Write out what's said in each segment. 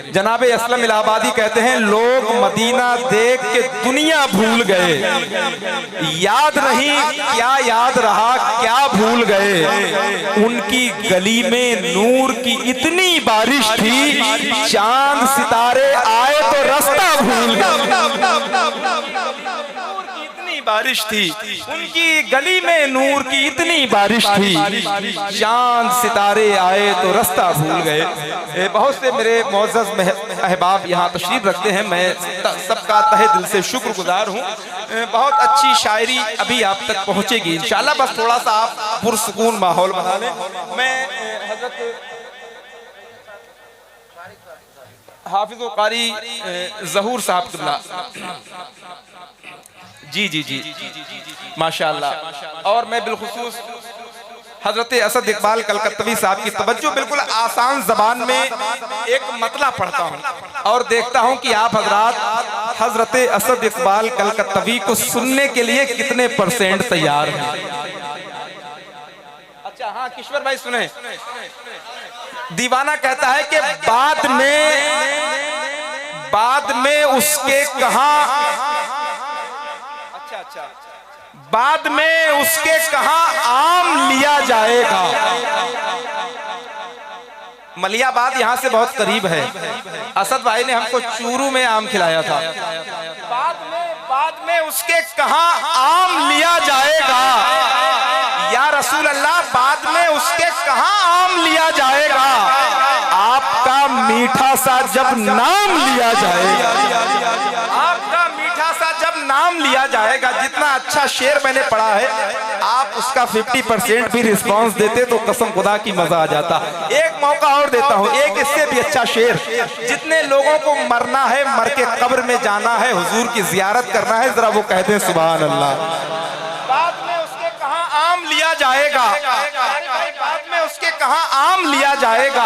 जनाबे असलम इलाहाबादी कहते हैं, लोग मदीना देख के दुनिया भूल गए, याद नहीं क्या याद रहा क्या भूल गए। उनकी गली में नूर की इतनी बारिश थी, चांद सितारे आए तो रास्ता भूल गए। बारिश थी उनकी गली में, नूर की इतनी बारिश थी, चांद सितारे आए तो रास्ता भूल गए। बहुत से मेरे मोअज़्ज़ज़ अहबाब यहाँ तशरीफ रखते हैं, मैं सबका तहे दिल से शुक्रगुजार हूँ। बहुत अच्छी शायरी अभी आप तक पहुँचेगी इंशाअल्लाह, बस थोड़ा सा आप पुरसुकून माहौल बना लें। मैं हज़रत हाफिज़ व क़ारी ज़हूर साहब क़िबला, जी जी जी माशाअल्लाह, और मैं बिलखुसूस हजरत असद इकबाल कलकत्तवी साहब की तवज्जो बिल्कुल आसान जबान में एक मतला पढ़ता हूँ और देखता हूँ कि आप हजरात हजरत असद इकबाल कलकत्तवी को सुनने के लिए कितने % तैयार हैं। अच्छा हाँ किश्वर भाई सुने, दीवाना कहता है कि बाद में उसके बाद में उसके कहां आम लिया जाएगा। मलियाबाद यहां से बहुत करीब है, असद भाई ने हमको चूरू में आम खिलाया था। बाद में उसके कहां आम लिया जाएगा, या रसूल अल्लाह बाद में उसके कहां आम लिया जाएगा, आपका मीठा सा जब नाम लिया जाएगा, आपका मीठा सा जब नाम लिया जाएगा। जितना अच्छा शेर मैंने पढ़ा है, आप उसका 50% भी रिस्पांस देते तो कसम खुदा की मजा आ जाता। एक मौका और देता हूँ, एक इससे भी अच्छा शेर। जितने लोगों को मरना है, मर के कब्र में जाना है, हुजूर की जियारत करना है, जरा वो कहते हैं सुभान अल्लाह। बाद में उसके कहां आम लिया जाएगा, बाद में उसके कहां आम लिया जाएगा,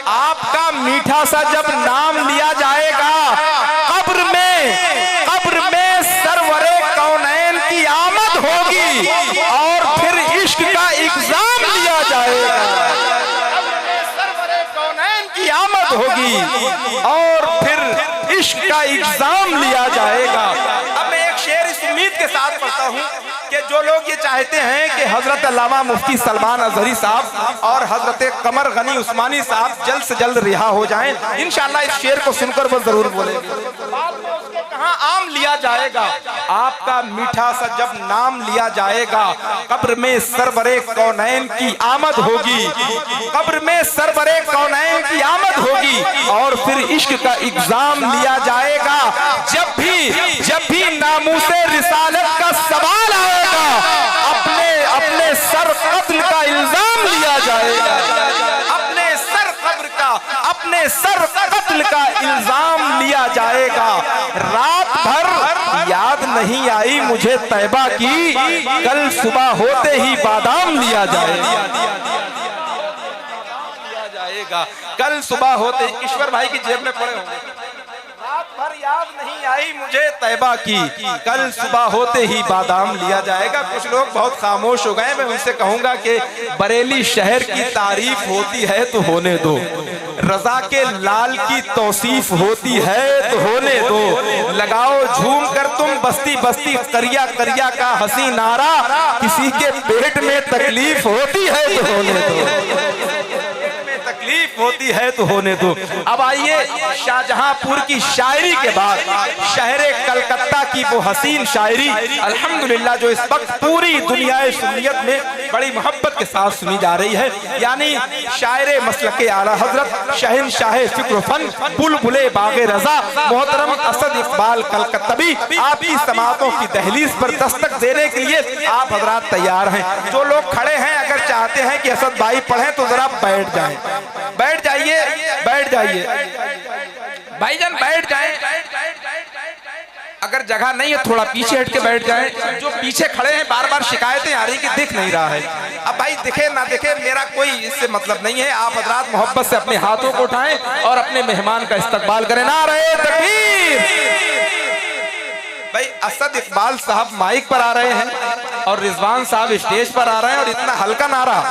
आपका मीठा सा जब नाम लिया जाएगा, कब्र में सरवरे कौनैन की आमद होगी और फिर इश्क का एग्जाम लिया जाएगा। सरवरे कौनैन की आमद होगी और फिर इश्क का एग्जाम लिया जाएगा। अब मैं एक शेर इस उम्मीद के साथ पढ़ता हूँ कि जो लोग ये चाहते हैं कि हजरत अल्लामा मुफ्ती सलमान अजहरी साहब और हजरत कमर गनी उस्मानी साहब जल्द से जल्द रिहा हो जाएं, इंशाअल्लाह इस शेर को सुनकर वो जरूर बोलेंगे। कहां आम लिया जाएगा, आपका मीठा सा जब नाम लिया जाएगा, कब्र में सरवरे कौनैन की आमद होगी, कब्र में सरवरे कौनैन की आमद होगी और फिर इश्क का एग्जाम लिया जाएगा। जब भी नामूसे रिसालत का सवाल आएगा, अपने सर कत्ल का इल्जाम लिया जाएगा, अपने सर कत्ल का इल्जाम लिया जाएगा। रात भर याद नहीं आई मुझे तैबा की, कल सुबह होते ही बादाम लिया जाएगा। कल सुबह होते ही, ईश्वर भाई की जेब में पड़े होंगे। रात भर याद नहीं आई मुझे तैबा की, कल सुबह होते ही बादाम लिया जाएगा। कुछ लोग बहुत खामोश हो गए, मैं उनसे कहूंगा कि बरेली शहर की तारीफ होती है तो होने दो, रजा के लाल की तौसीफ होती है तो होने दो, लगाओ झूम कर तुम बस्ती बस्ती करिया करिया का हंसी नारा, किसी के पेट में तकलीफ होती है तो होने दो, तकलीफ होती है तो होने दो। अब आइए शाहजहांपुर की शायरी के बाद शहरे कलकत्ता की वो हसीन शायरी अल्हम्दुलिल्लाह जो इस वक्त पूरी दुनिया सुन्नियत में बड़ी मोहब्बत के साथ सुनी जा रही है, यानी शायरे मसलके आला हजरत शहंशाह फिक्र फन बुलबुले बागे रजा मोहतरम असद इकबाल कलकत्तवी आपकी समातों की दहलीज पर दस्तक देने के लिए आप हजरात तैयार हैं। जो लोग खड़े हैं अगर चाहते हैं कि असद भाई पढ़ें तो जरा बैठ जाएं, बैठ जाइए भाईजान, बैठ जाएं। अगर जगह नहीं है थोड़ा पीछे हट के बैठ जाएं। जो पीछे खड़े हैं बार बार शिकायतें आ रही कि दिख नहीं रहा है। अब भाई दिखे ना दिखे मेरा कोई इससे मतलब नहीं है, आप हजरात मोहब्बत से अपने हाथों को उठाएं और अपने मेहमान का इस्तकबाल करें। नारे तकबीर। भाई असद इकबाल साहब माइक पर आ रहे हैं और रिजवान साहब स्टेज पर आ रहे हैं और इतना हल्का नारा,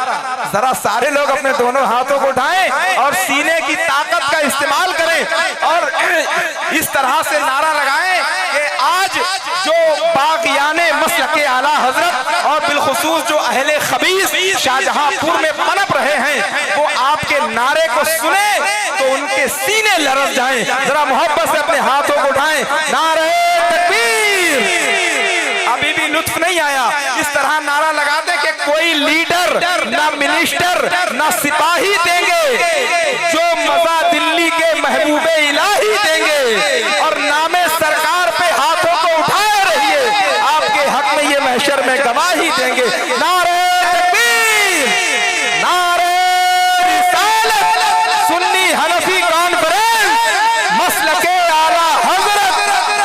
जरा सारे लोग अपने दोनों हाथों को उठाएं और सीने की ताकत का इस्तेमाल करें। इस तरह से नारा लगाएं कि आज जो बागियाने मसलके आला हजरत और बिलखुसूस जो अहले खबीस शाहजहांपुर में पनप रहे हैं वो आपके नारे को सुने तो उनके सीने लरस जाएं। जरा मोहब्बत से अपने हाथों को उठाएं, नारे तकबीर। अभी भी लुत्फ नहीं आया, इस तरह नारा लगा दे कि कोई लीडर ना मिनिस्टर ना सिपाही देंगे जो मजा दिल्ली के महबूबे इलाही देंगे, और नामे सरकार पे हाथों को उठाए रहिए, आपके हक में ये महशर में गवाही देंगे। नारे तकबीर, नारे रिसालत, सुन्नी हनफी कॉन्फ्रेंस, मसलके आला हजरत,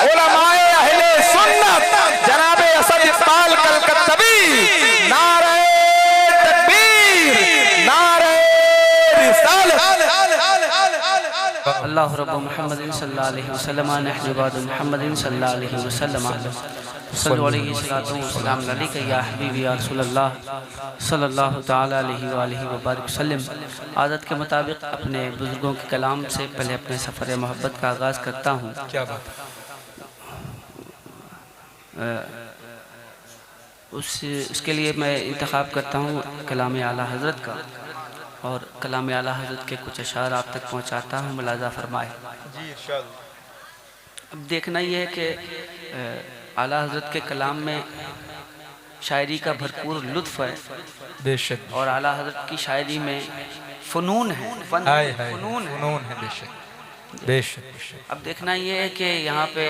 उलमाए अहले सुन्नत, जनाबे असद इकबाल कलकत्तवी, नारे तकबीर, नारे रिसालत। अल्लाह रब्बु मुहम्मदिन सल्लल्लाहु अलैहि वसल्लम नहनु इबादु मुहम्मदिन सल्लल्लाहु अलैहि वसल्लम सल्लल्लाहु अलैहि वसल्लम अलैका या हबीबी या रसूलल्लाह सल्लल्लाहु तआला अलैहि व आलिहि व बारिक वसल्लम। आदत के मुताबिक अपने बुजुर्गों के कलाम से पहले अपने सफ़र मोहब्बत का आगाज़ करता हूँ। क्या बात उसके लिए मैं इंतखाब करता हूँ कलाम आला हज़रत का, और कलाम आला हज़रत के कुछ अशार आप तक पहुँचाता हूँ, मुलाज़ा फरमाए। अब देखना ये है कि आला हज़रत के कलाम में शायरी का भरपूर लुत्फ़ है बेशक, और आला हज़रत की शायरी में फ़नून है, फ़नून है बेशक बेशक। अब देखना ये है कि यहाँ पे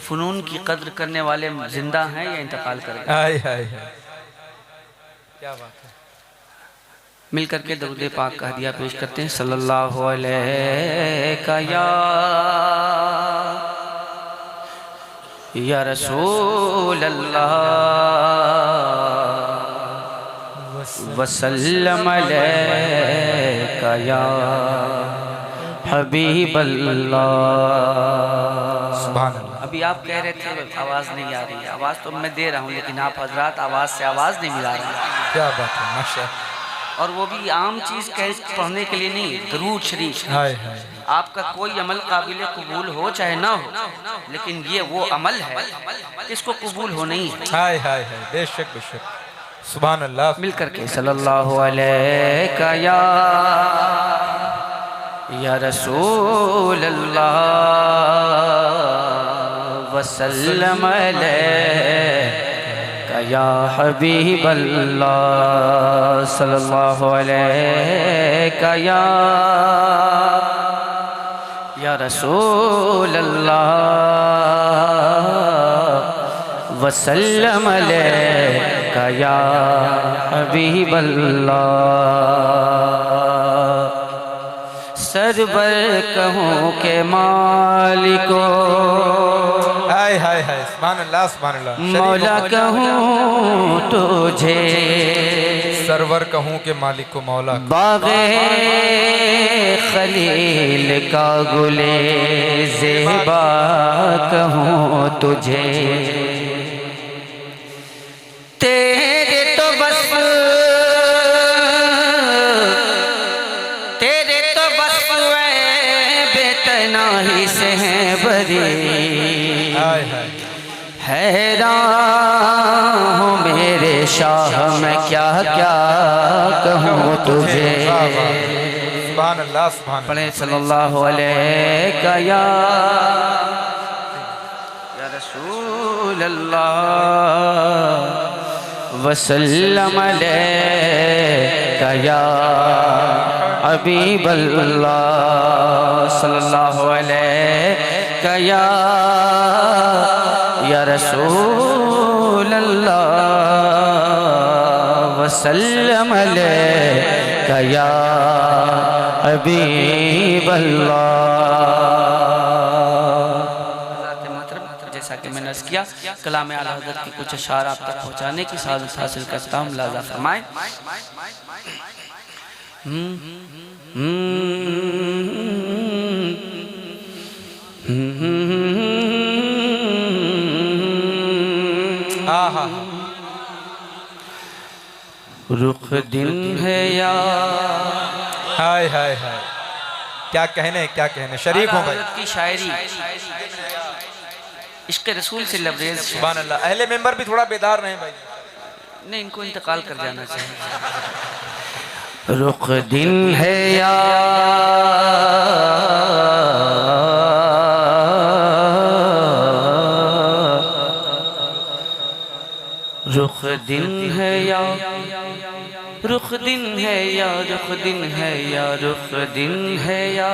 फ़नून की कद्र करने वाले जिंदा हैं या इंतकाल कर गए। क्या बात है। मिल करके दरूद पाक का हदिया पेश करते हैं। सल्लल्लाहु अलैका या रसूल अल्लाह वसल्लम अलैका या हबीब अल्लाह। सुभान अल्लाह। अभी आप कह रहे थे आवाज़ नहीं आ रही है, आवाज़ तो मैं दे रहा हूँ लेकिन आप हजरात आवाज़ से आवाज़ नहीं मिला रहे हैं। क्या बात है, माशाअल्लाह। और वो भी आम चीज़ पढ़ने के लिए नहीं, दरूद शरीफ। आपका कोई अमल काबिल कबूल हो चाहे ना हो, लेकिन ये वो अमल है इसको कबूल हो नहीं है। बेशक बेशक। सुभान अल्लाह। मिल करके सल्लल्लाहु अलैका या रसूल अल्लाह वसल्लम अलैका या हबीब अल्लाह सल्लल्लाहु अलैका या रसूल अल्लाह वसल्लम अलैका या हबीब अल्लाह। सरवर कहूँ के मालिको, सुभान अल्लाह सुभान अल्लाह। मौला कहूँ तुझे, सरवर कहूँ के मालिक को मौला। बाग़े खलील का गुले ज़ेबा कहूँ तुझे, तेरे तो बस बेतनाही से हैं बरी, हैरान हूँ मेरे शाह मैं क्या क्या कहूँ तुझे। सुभान अल्लाह सुभान। पढ़े सल्लल्लाहु अलैका या रसूल अल्लाह वसल्लम अलैका या हबीब अल्लाह सल्लल्लाहु अलैका या रसूल अल्लाह वसल्लम अलैका या हबीब अल्लाह। जैसा कि मैंने अर्ज़ किया, कलाम आला हज़रत के कुछ अशार आप तक पहुँचाने की सादत हासिल करता हूँ, मुलाज़ा फरमाएं। रुख दिन है या क्या कहने शरीक हो भाई। हज़रत की शायरी इश्क रसूल से लबरेज है। सुभान अल्लाह। अहले मेंबर भी थोड़ा बेदार रहे भाई। नहीं, इनको इंतकाल कर जाना चाहिए। रुख दिन है या रुख दिन है या रुख दिन है या रुख दिन है या रुख दिन है या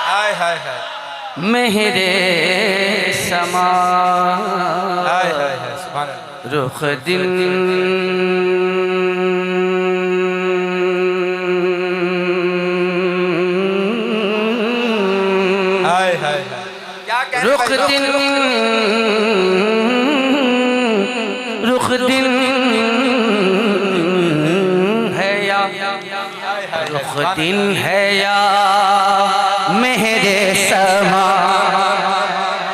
हाय हाय हाय मेरे समा हाय हाय हाय सुभान अल्लाह। रुख दिन हाय हाय हाय क्या कहने रुख भाई? दिन रुख दिन है या रुख दिन है या मेरे समा।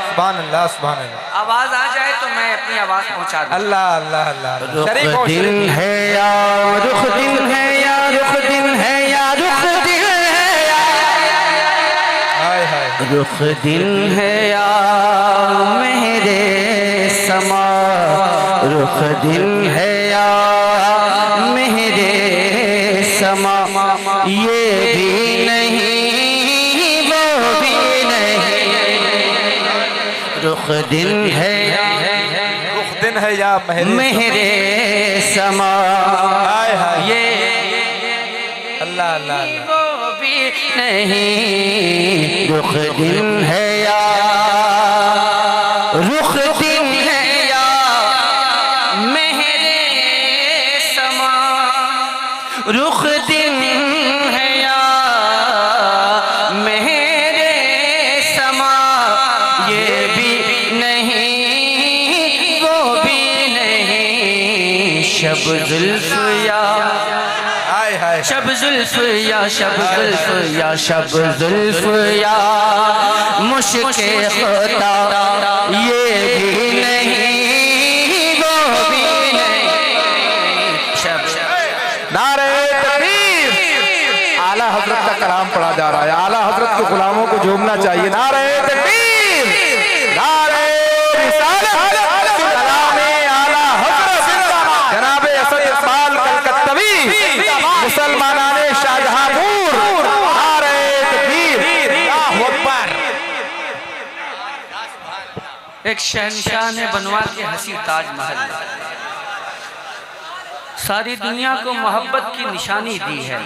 सुभान अल्लाह सुभान अल्लाह। आवाज आ जाए तो मैं अपनी आवाज पहुंचा दूं। अल्लाह अल्लाह अल्लाह। शरीक रुख हो दिन शरीक। है या रुख दिन है या रुख दिन है या रुख दिन है या हाय हाय रुख दिन है या मेरे समा। रुख दिन है या मेरे समा। ये भी नहीं वो भी नहीं। रुख दिन है रुख दिन है या मेरे समा। हाय हाय ये अल्लाह अल्लाह अल्लाह। वो भी नहीं। रुख दिन है या रुख दिन है या मेरे समा। रुख दिन है या मेरे समा। ये भी नहीं वो भी नहीं। शब जुल्फ या हाय हाय शब जुल्फ या शब जुल्फ या शब जुल्फ या मुश्के खुदा। ये भी नहीं वो भी नहीं। शब नारे तकबीर। आला हजरत का कलाम पढ़ा जा रहा है। आला हजरत के गुलामों को झूमना चाहिए। नारे तकबीर नारे रिसालत कलामे आला हजरत जनाबे असद इकबाल कलकत्तवी मुसलमानाने शाहजहांपुर। नारे तकबीर अल्लाहु अकबर। एक शहंशाह ने बनवा के हंसी ताजमहल सारी दुनिया को मोहब्बत की निशानी दी है।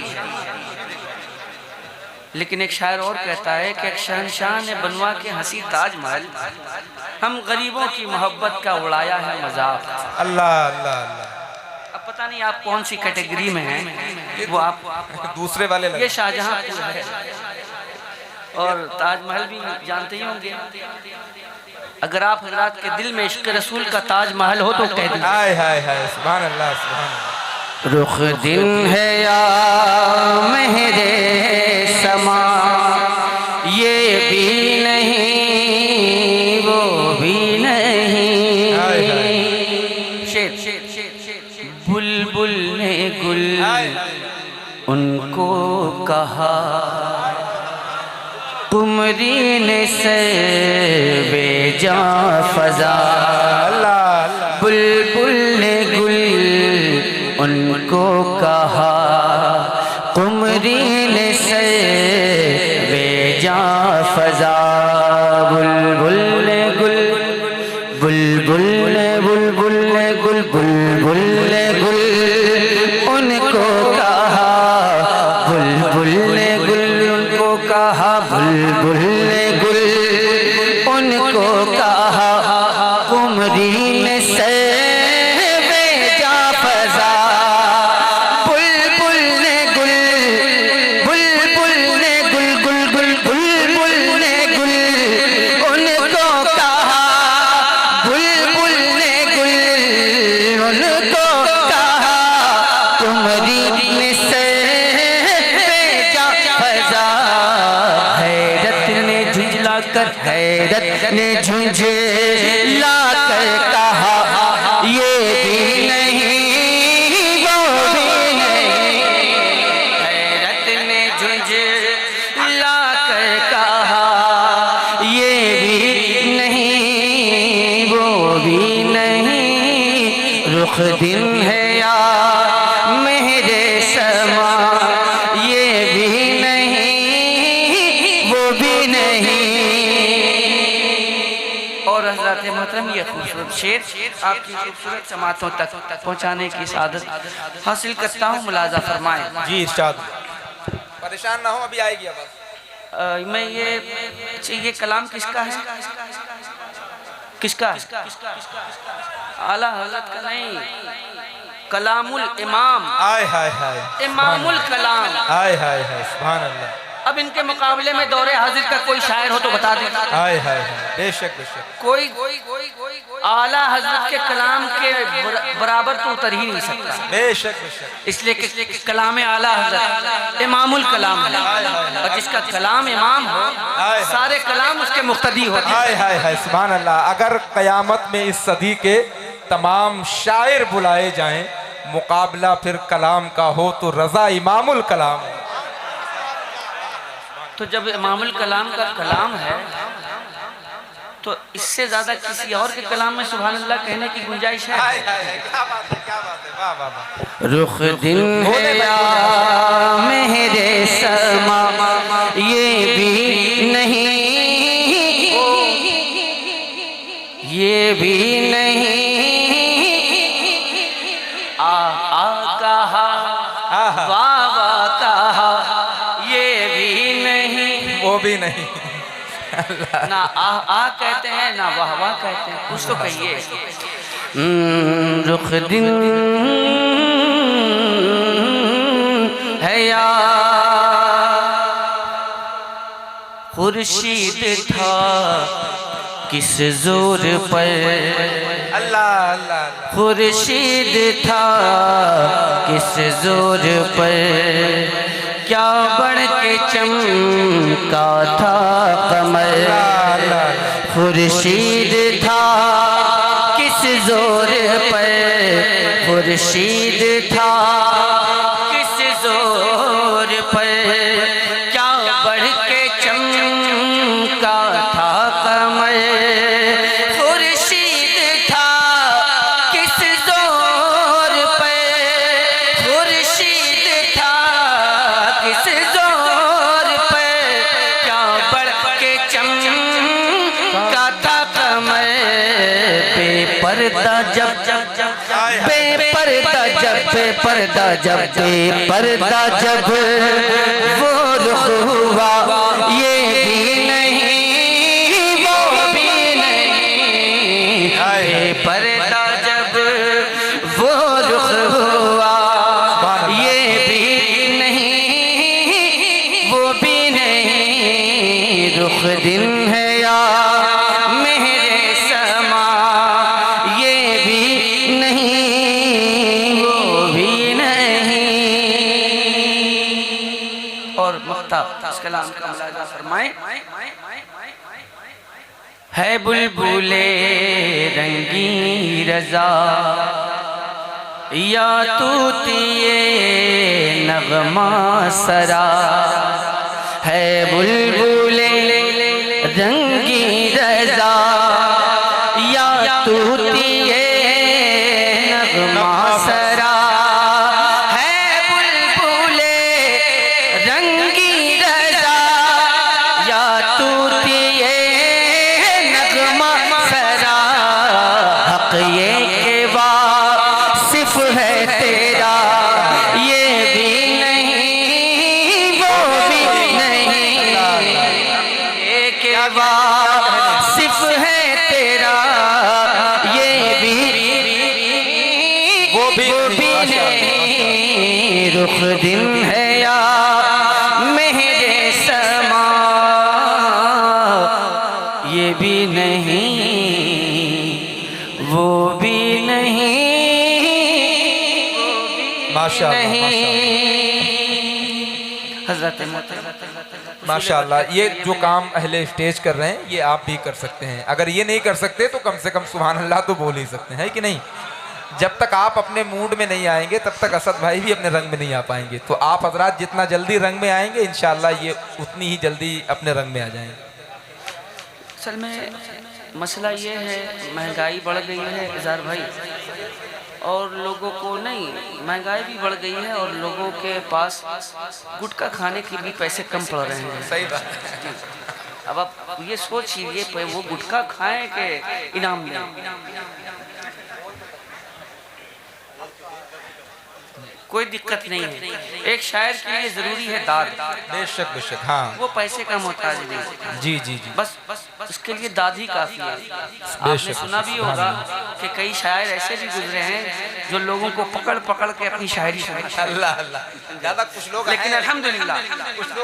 लेकिन एक शायर और कहता है कि एक शहंशाह ने बनवा के हंसी ताजमहल हम गरीबों की मोहब्बत का उड़ाया है मजाक। अल्लाह अल्लाह अल्लाह। अब पता नहीं आप कौन सी कैटेगरी में हैं, वो आप दूसरे वाले ये शाहजहांपुर है और ताजमहल भी जानते ही होंगे। अगर आप हजरात के दिल में इश्क रसूल का ताजमहल हो तो कह दीजिए। हाय हाय हाय सुभान अल्लाह सुभान अल्लाह। रुख दिन है या मेरे समा। ये भी नहीं वो भी नहीं। शेर बुलबुल ने गुल उनको कहा कुमरी ने से बेजा फजा। बुलबुल ने गुल उनको कहा कुमरी ने से बेजा फजा। बुलबुल ने गुल बुलबुल ने बुलबुल ने गुल बुलबुल ने गुल उनको कहा। बुलबुल ने गुल उनको कहा। बुलबुल ने गुल उनको कहा कुमरी ने से बेजा फजा। बुलबुल ने गुल बुलबुल ने गुल गुल गुल बुलबुल ने गुल उनको कहा। बुलबुल ने गुल उनको कहा कुमरी ने से बेजा फजा। हैरत ने झुंझला कर हैरत ने झुंझला कर कहा ये भी नहीं वो भी नहीं। हैरत ने झुंझला रुख दिन है या मेरे समा, ये भी नहीं वो भी नहीं। और हज़रत मोहतरम ये खूबसूरत शेर आपकी खूबसूरत समातों तक पहुँचाने की सादत हासिल करता हूँ, मुलाजा फरमाएं। जी इरशाद। परेशान ना हो, अभी आएगी आवाज़। मैं ये कलाम किसका है? किसका? आला हज़रत का नहीं, कलामुल इमाम। हाय हाय हाय, इमामुल कलाम। हाय हाय हाय, सुभान अल्लाह। अब इनके मुकाबले में दौरे हाजिर का कोई शायर हो तो बता दे। हाय हाय हाय, बेशक बेशक। कोई आला हजरत के कलाम के बराबर तो उतर ही नहीं सकता। बेशक बेशक। इसलिए कि कलाम आला हजरत इमामुल कलाम है, और जिसका कलाम इमाम हो सारे कलाम उसके मुक्तदी होते हैं। हाय हाय हाय, सुभान अल्लाह। अगर कयामत में इस सदी के तमाम शायर बुलाए जाएं, मुकाबला फिर कलाम का हो तो रजा इमामुल कलाम है। तो जब इमामुल कलाम का कलाम है तो इससे ज्यादा किसी और के कलाम में सुभान अल्लाह कहने की गुंजाइश है? क्या बात है, क्या बात है, वाह वाह वाह। रुख दिन है या मेरे समा, ये भी नहीं ये भी नहीं, आ कहा वाह वाह कहा, ये भी नहीं वो भी नहीं। ना आ कहते हैं ना वाह वाह कहते हैं, कुछ तो कहिए। रुख दिन है या खुर्शीद था किस जोर पर, अल्लाह अल्लाह। खुर्शीद था किस जोर पर, क्या बढ़ के चमका था कमर। खुर्शीद था किस जोर पर, खुर्शीद था किस जोर पर, क्या बढ़ के चमका था कमर। खुर्शीद था किस जोर पर, खुर्शीद था किस जोर पर, क्या बढ़ के चमका था कमर। बेपर्दा जब बेपर्दा जब बेपर्दा जब बेपर्दा जब वो रुख हुआ, ये भी नहीं वो भी नहीं। बेपर्दा जब वो रुख हुआ, ये भी नहीं वो भी नहीं। रुख दिन है या मेरे समा, ये भी नहीं वो भी नहीं। और मुख्ता इस कलाम का मुलाजा फरमाएं। है बुलबुले रंगी रजा, या तूतिए नगमा सरा। है बुलबुले रंगी रजा, या तूतिए नगमा सरा। है बुलबुले रंगी रजा, या तूतिए नगमा सरा। हक ये के वासिफ है तेरा, ये भी नहीं वो भी नहीं। ये के वासिफ है तेरा, ये भी वो भी नहीं। रुख दिन है या मेरे समा, ये भी नहीं वो भी नहीं। माशाअल्लाह माशाअल्लाह। ये जो काम अहले स्टेज कर रहे हैं ये आप भी कर सकते हैं। अगर ये नहीं कर सकते तो कम से कम सुभान अल्लाह तो बोल ही सकते हैं, कि नहीं? जब तक आप अपने मूड में नहीं आएंगे तब तक असद भाई भी अपने रंग में नहीं आ पाएंगे। तो आप हजरात जितना जल्दी रंग में आएंगे इंशाअल्लाह ये उतनी ही जल्दी अपने रंग में आ जाएंगे। असल में मसला ये है, महंगाई बढ़ गई है इज़हार भाई, और लोगों को नहीं, महंगाई भी बढ़ गई है और लोगों के पास गुटखा खाने के भी पैसे कम पड़ रहे हैं। सही बात। अब आप ये सोचिए वो गुटखा खाएं कि इनाम लें, कोई दिक्कत नहीं है। एक शायर के लिए जरूरी है दाद, बेशक बेशक, हाँ, वो पैसे का मोहताज नहीं। जी जी जी, बस उसके लिए दाद ही काफी है। आपने सुना भी होगा कि कई शायर ऐसे भी गुजरे हैं जो लोगों को पकड़ पकड़ के अपनी शायरी सुनाते हैं। अल्लाह अल्लाह, ज्यादा कुछ लोग, लेकिन अल्हम्दुलिल्लाह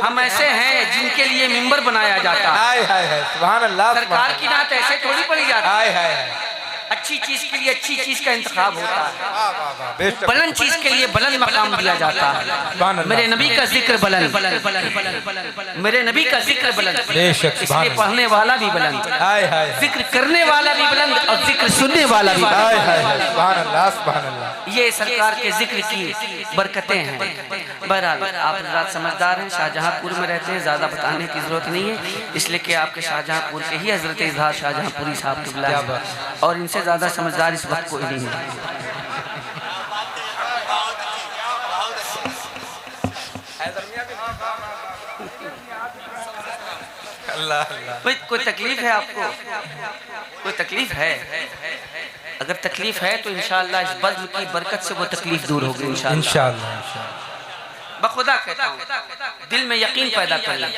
हम ऐसे हैं जिनके लिए मिंबर बनाया जाता है। हाय हाय हाय, सुभान अल्लाह। सरकार की नात ऐसे थोड़ी पड़ी जाती है। हाय हाय हाय, अच्छी चीज के लिए अच्छी चीज का इंतखाब होता है, वाह वाह वाह, बेशक। बुलंद चीज के लिए बुलंद मकाम दिया जाता है। मेरे नबी का जिक्र बुलंद, मेरे नबी का जिक्र बुलंद, बेशक, इसलिए पढ़ने वाला भी बुलंद, हाय हाय, जिक्र करने वाला भी बुलंद और जिक्र सुनने वाला भी हाय बुलंद। हाय हाय, सुभान अल्लाह सुभान अल्लाह। ये सरकार के जिक्र की बरकतें हैं। बहरहाल आप हज़रात समझदार हैं, शाहजहांपुर में रहते हैं, ज़्यादा बताने की ज़रूरत नहीं है, इसलिए कि आपके शाहजहांपुर के ही हज़रत इजहार शाहजहांपुरी साहब के बुलाए हैं और इनसे ज़्यादा समझदार इस वक्त कोई नहीं है। अल्लाह अल्लाह। भाई कोई तकलीफ है आपको? कोई तकलीफ है? अगर तकलीफ है तो इंशाअल्लाह इस बज़्म की बरकत से वो तकलीफ दूर होगी इंशाअल्लाह। इंशाअल्लाह बखुदा कहता हूँ, दिल में यकीन पैदा कर लें,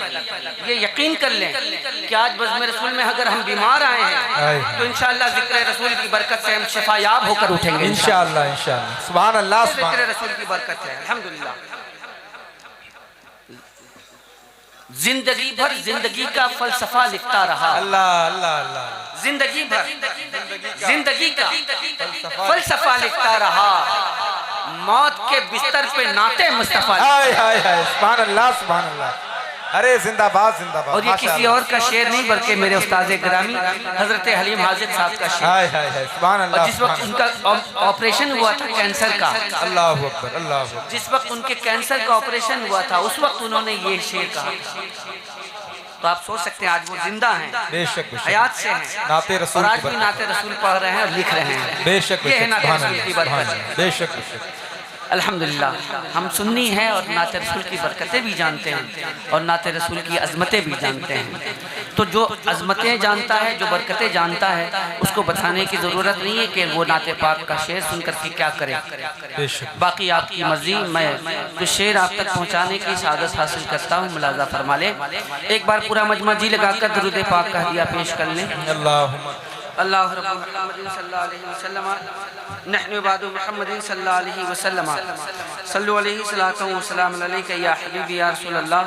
ये यकीन कर लें कि आज बज़्म रसूल में अगर हम बीमार आए हैं तो इंशाअल्लाह ज़िक्र रसूल की बरकत से हम शिफायाब होकर उठेंगे इंशाअल्लाह इंशाअल्लाह, सुभान अल्लाह सुभान। ज़िक्र रसूल की बरकत है अल्हम्दुलिल्लाह। जिंदगी भर जिंदगी का फलसफा लिखता रहा, अल्लाह अल्लाह अल्लाह, जिंदगी भर जिंदगी का फलसफा लिखता रहा, मौत के बिस्तर पे नाते मुस्तफा। हाय हाय हाय, सुभान अल्लाह सुभान अल्लाह। अरे जिंदाबाद जिंदाबाद। और ये किसी और का शेर नहीं बल्कि मेरे उस्ताद गिरामी हजरत हलीम हाजिर साहब का शेर। हाय हाय हाय, सुभान अल्लाह। और जिस वक्त उनका ऑपरेशन हुआ था कैंसर का, अल्लाह अकबर अल्लाह अकबर, जिस वक्त उनके कैंसर का ऑपरेशन हुआ था उस वक्त उन्होंने ये शेर कहा। तो आप सोच सकते हैं आज वो जिंदा हैं, बेशक हयात से हैं, नाते रसूल और आज की भी बरकत। नाते रसूल पढ़ रहे हैं और लिख रहे हैं। बेशक ये है बेशक, नाते सुभान रसूल की अल्लाह, बरकत। बेशक बेशक। अल्हम्दुलिल्लाह हम सुन्नी हैं और नाते रसूल की बरकतें भी जानते हैं और नाते रसूल की अज़मतें भी जानते हैं। तो जो अज़मतें जानता है, जो बरकतें जानता है, उसको बताने की ज़रूरत नहीं है कि वो नाते पाक का शेर सुनकर के क्या करे। बाकी आपकी मर्जी, मैं तो शेर आप तक पहुँचाने की सादत हासिल करता हूँ। मुलाज़ा फरमा ले, एक बार पूरा मजमा जी लगाकर दुरूद पाक का हदिया पेश कर लें। अल्लाह रब्बुल सल्लल्लाहु अलैहि वसल्लम नहनु इबादु मुहम्मदिन सल्लल्लाहु अलैहि वसल्लम सल्लु अलैहि सलातु व सलाम अलैका या हबीबी या रसूलल्लाह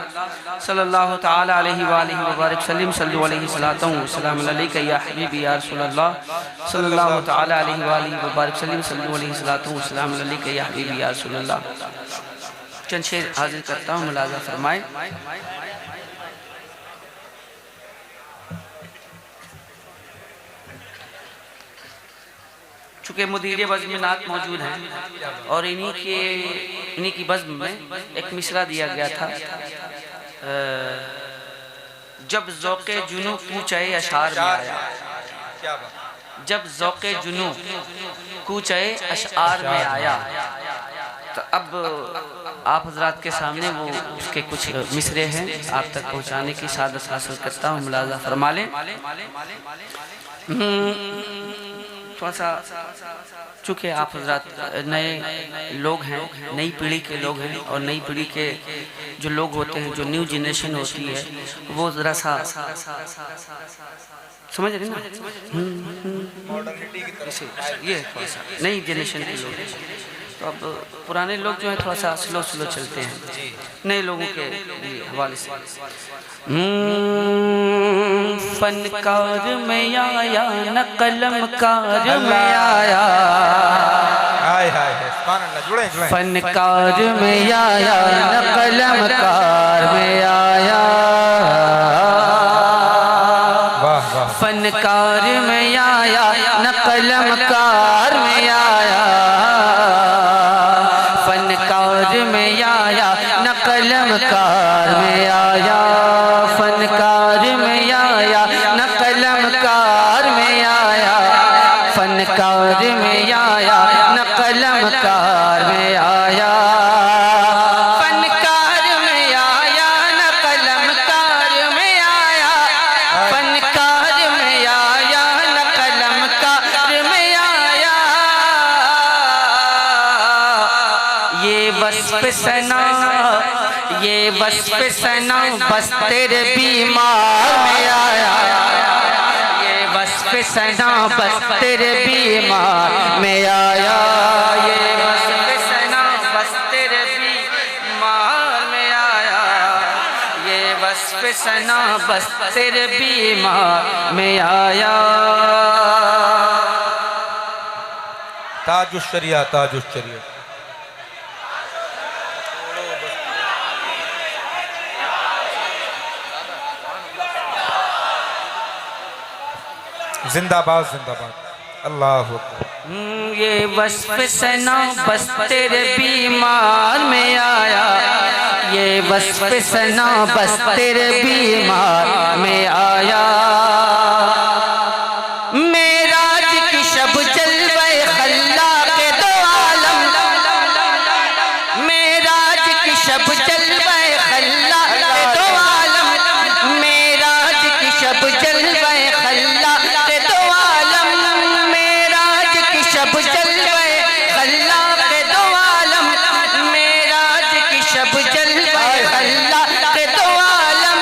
सल्लल्लाहु तआला अलैहि व आलिहि व बारिक सल्लिम सल्लु अलैहि सलातु व सलाम अलैका या हबीबी या रसूलल्लाह सल्लल्लाहु तआला अलैहि व आलिहि व बारिक सल्लिम सल्लु अलैहि सलातु व सलाम अलैका या हबीबी या रसूलल्लाह। चंद शेर हाजिर करता हूँ, मुलाज़ा फरमाए। चूँकि मुदीर बज़्म में नात मौजूद हैं और इन्हीं की बज़्म में एक मिसरा दिया गया था, जब ज़ौक़े जुनू कूचे अशार में आया, जब ज़ौक़े जुनू कूचे अशार में आया। तो अब आप हज़रात के सामने वो उसके कुछ मिसरे हैं, आप तक पहुँचाने की सादत हासिल करता हूँ। मुलाज़ा फरमा लें। थोड़ा सा चूँकि आप हज़रात नए लोग हैं, नई पीढ़ी के लोग हैं और नई पीढ़ी के जो लोग होते हैं, जो न्यू जनरेशन होती है, वो ज़रा सा समझ रहे ना, ये थोड़ा सा नई जनरेशन के लोग हैं। तो अब पुराने लोग जो है थोड़ा सा स्लो स्लो चलते हैं, नए लोगों के हवाले से। फनकार में आया न कलमकार में आया, फनकार में आया न कलमकार में आया, फनकार में आया न कलमकार में आया, फनकार में आया न कलमकार में आया, फनकार में आया न कलमकार में आया, फनकार में आया न वस्फ सना, ये वस्फ सना बस तेरे बीमार में आया, ये वस्फ सना बस तेरे बीमार में आया, ये वस्फ सना बस तेरे बीमार में आया, ये वस्फ सना बस तेरे बीमार में आया। ताजुश्शरिया ताजुश्शरिया। जिंदाबाद जिंदाबाद, अल्लाह अकबर। ये वस्फ सना बस तेरे बीमार में आया, ये वस्फ सना बस तेरे बीमार में आया। मेराज की शब जलवे खल्ला के दो आलम, मेराज की शब जलवे खल्ला के दो आलम, मेराज की शब जलवे खल्ला के दो आलम, मेराज की शब जलवे खल्ला के दो आलम, मेराज की शब जलवे खल्ला के दो आलम।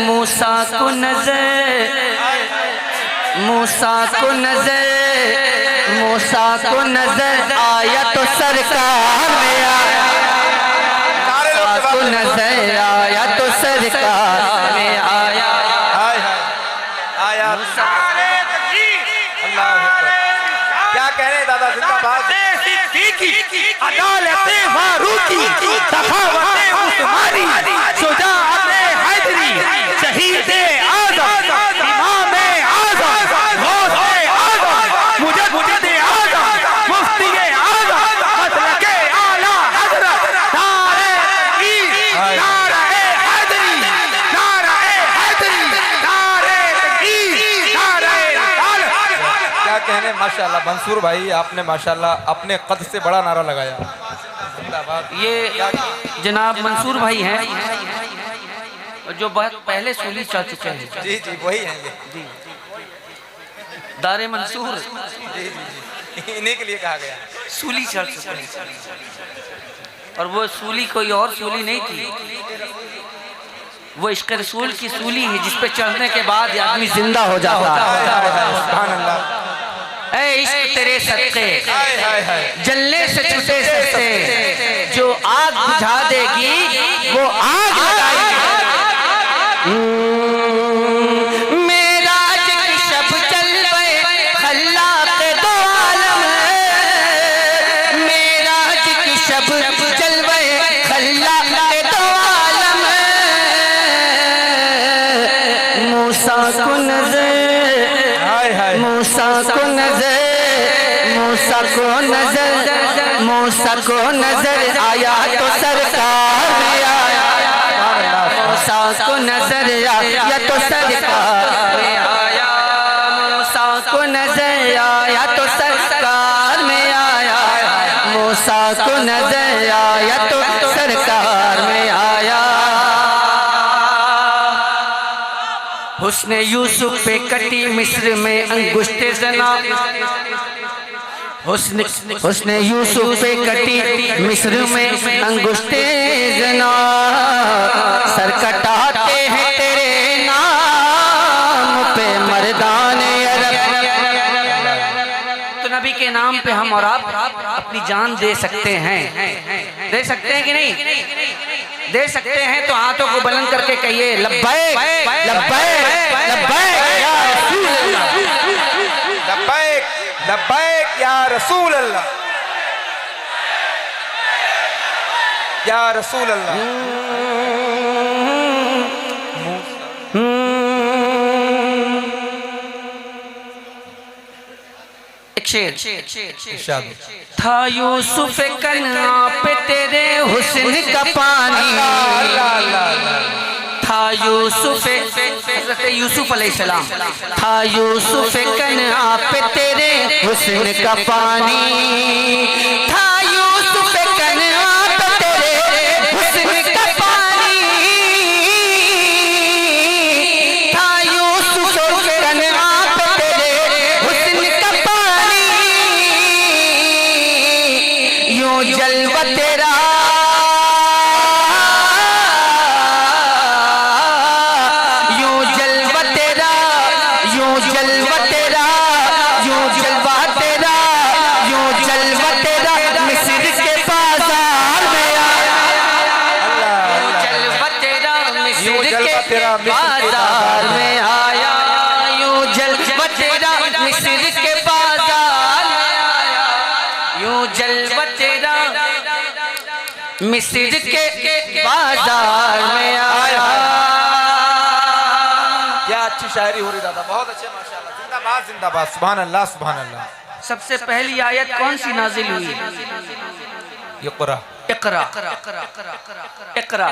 मूसा को नजर, मूसा को नजर, मूसा को नजर आया तो सरकार में आया, मूसा को नजर आया तो सरकार में आया, आया। अल्लाह अकबर। क्या कह रहे हैं दादा, जिंदाबाद। अदालत फारूकी, सखावत उस्मानी, शुजाअत हैदरी, शहीद आज़म, इमाम आज़म, गौस आज़म, मुजद्दिद आज़म, मुफ्ती आज़म, मसलक आला हज़रत, नारे तकबीर, नारे हैदरी, नारे हैदरी, नारे तकबीर, नारे रिसालत। क्या कहने, माशाल्लाह मंसूर भाई, आपने माशाल्लाह अपने कद से बड़ा नारा लगाया। जिंदाबाद। ये जनाब मंसूर भाई हैं जो बहुत पहले सूली चल चुके हैं। जी जी वही हैं ये। जी, दारे मंसूर जी जी जी, इन्हीं के लिए कहा गया। सूली चढ़ चुके हैं, और वो सूली कोई और सूली नहीं थी, वो इश्क़ रसूल की सूली है जिस पे चढ़ने के बाद आदमी जिंदा हो जाता है। सुभान अल्लाह। ऐ इश्क तेरे सदके हाय हाय हाय। जलने से छूटे सस्ते, जो आग बुझा देगी वो आग लगाएगी। मेराज की शब जलवे खल्ला के दो आलम, मेराज की शब जलवे खल्ला के दो आलम। मूसा को नजर, हाय हाय। मूसा को नजर, मूसा को नजर, मूसा को नजर आया तो सरकार में आया, मूसा को नजर आया तो सरकार में आया, मूसा को नजर आया तो सरकार में आया, मूसा को नजर आया तो सरकार में आया। हुस्न यूसुफ पे कटी मिस्र में अंगुष्ठे जना, हुस्न यूसुफ पे कटी मिस्र में अंगुष्ठे जना, सर कटाते हैं तेरे नाम पे मर्दान अरब। तो नबी के नाम पे हम और आप अपनी जान दे सकते हैं, दे सकते हैं कि नहीं? दे सकते हैं तो हाथों को बुलंद करके कहिए लब्बैक लब्बैक लब्बैक या रसूल अल्लाह, लब्बैक लब्बैक या रसूल अल्लाह, या रसूल अल्लाह। एक शेर। इरशाद। था यूसुफ कन्हा पे तेरे हुस्न का पानी, था यूसुफ हज़रत यूसुफ अलैहिस्सलाम, था यूसुफ कन्हा पे तेरे हुस्न का पानी, था यूसुफ कन्हा पे तेरे हुस्न का पानी, था यूसुफ कन्हा पे तेरे हुस्न का पानी। मिस्र के बाजार में आया, यूं जलवा तेरा मिस्र के बाजार में आया, यूं जलवा तेरा मिस्र के बाजार में आया। क्या अच्छी शायरी हो रही दादा, बहुत अच्छे माशाल्लाह। जिंदाबाद जिंदाबाद, सुभान अल्लाह सुभान अल्लाह। सबसे पहली आयत कौन सी नाजिल हुई? इक़रा इक़रा इक़रा।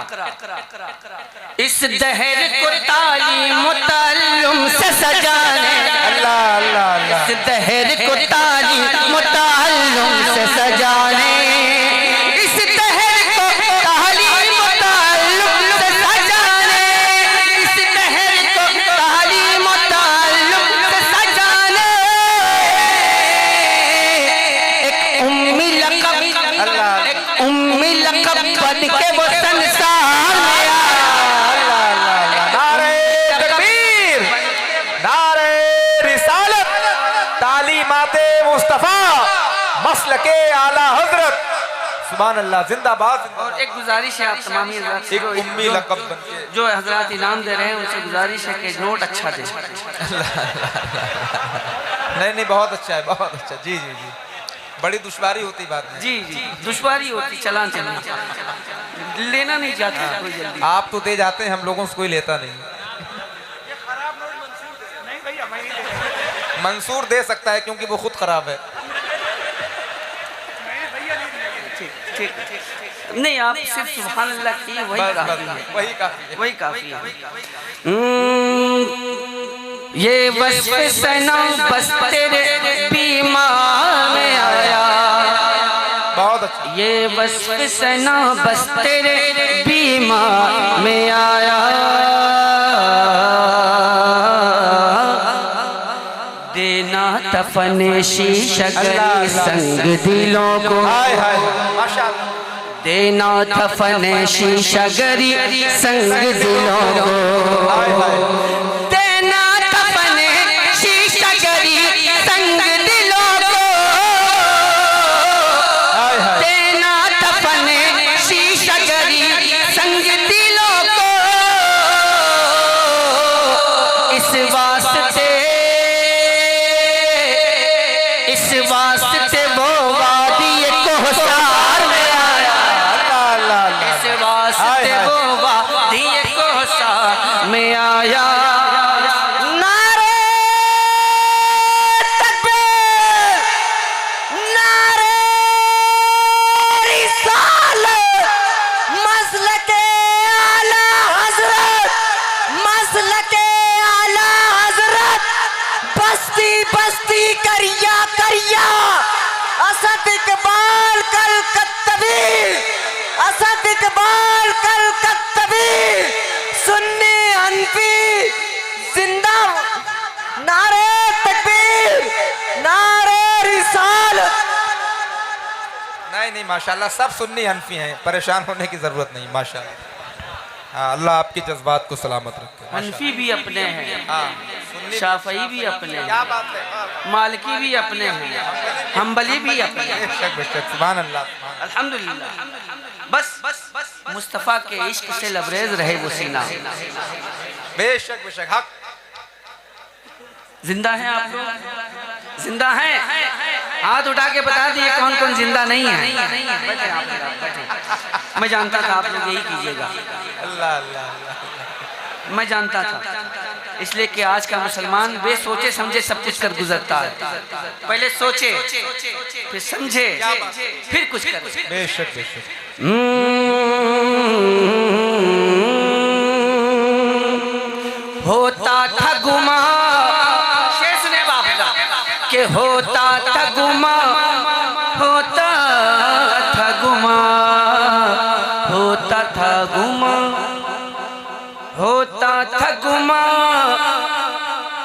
इस दहर को तालीम ताल्लुम से सजाने, अल्लाह अल्लाह अल्लाह, इस दहर को तालीम ताल्लुम से सजाने, इस दहर को तालीम ताल्लुम से सजाने, इस दहर को तालीम ताल्लुम से सजाने, एक उम्मी लक़ब, एक उम्मी लक़ब बन के वो संसार में आया। नारे तकबीर, नारे रिसालत, तालीमाते मुस्तफा, मसलके आला हजरत, सुभान अल्लाह, जिंदाबाद। और एक गुजारिश है आप तमाम हज़रात से, एक उम्मी लक़ब बन के जो हजरात इनाम दे रहे हैं उनसे गुजारिश है कि नोट अच्छा दे। नहीं नहीं, बहुत अच्छा है, बहुत अच्छा। जी जी जी, बड़ी दुश्वारी होती बात नहीं। जी जी, दुश्वारी होती, चलान चलना, लेना नहीं चाहता कोई जल्दी। आप तो दे जाते हैं, हम लोगों से कोई लेता नहीं। मंसूर दे सकता है क्योंकि वो खुद खराब है। ठीक नहीं, आप सिर्फ सुभान अल्लाह की वही बस, काफी बस, है, वही काफी है। वही काफी है। ये वस्फ सना बस तेरे बीमा में आया, बहुत अच्छा। ये वस्फ सना बस तेरे बीमा में आया, देना तफन शीशगरी संग दिलों को, हाय हाय माशाल्लाह, देना तफन शीशगरी संग दिलों को, हाय हाय, देना तफन शीशगरी संग दिलों को, हाय हाय, देना तफन शीशगरी संग दिलों को, इस वास्ते, इस वास्ते वो वादी कोहसार में आया, अल्लाह अल्लाह अल्लाह, इस वास्ते वो वादी कोहसार में आया। नारे तकबीर, नारे रिसालत, मसलके आला हजरत, मसलके आला हजरत, बस्ती बस्ती करिया करिया, असद इकबाल कल कत्तबी, असद इकबाल कल कत्तबी, सुन्नी हनफी जिंदा, नारे तकबीर, नारे रिसालत। नहीं नहीं माशाल्लाह, सब सुन्नी हनफी हैं, परेशान होने की जरूरत नहीं माशाल्लाह। हाँ, अल्लाह आपके जज्बात को सलामत रखे। हनफी भी अपने हैं, हाँ, सुन्नी शाफई भी अपने क्या हैं, बात है, मालिकी भी अपने हैं, हम्बली भी अपने हैं। बेशक बेशक, सुभान अल्लाह सुभान अल्हम्दुलिल्लाह। बस मुस्तफ़ा के इश्क से लबरेज रहे वो सीना। अल्लाह। बेशक बेशक, हक। जिंदा हैं आप लोग? जिंदा हैं? हाथ उठा के बता दिए कौन कौन जिंदा नहीं है। बैठे आप लोग, बैठे। मैं जानता था आप लोग यही कीजिएगा, अल्लाह अल्लाह अल्लाह, मैं जानता था, इसलिए कि आज का मुसलमान बेसोचे समझे सब कुछ कर गुजरता है। पहले सोचे, फिर समझे, फिर कुछ करे। बेशक बेशक, होता था गुमा, शेर सुने बाबला, कि होता था गुमा, होता था गुमा, होता था गुमा, होता था गुमा,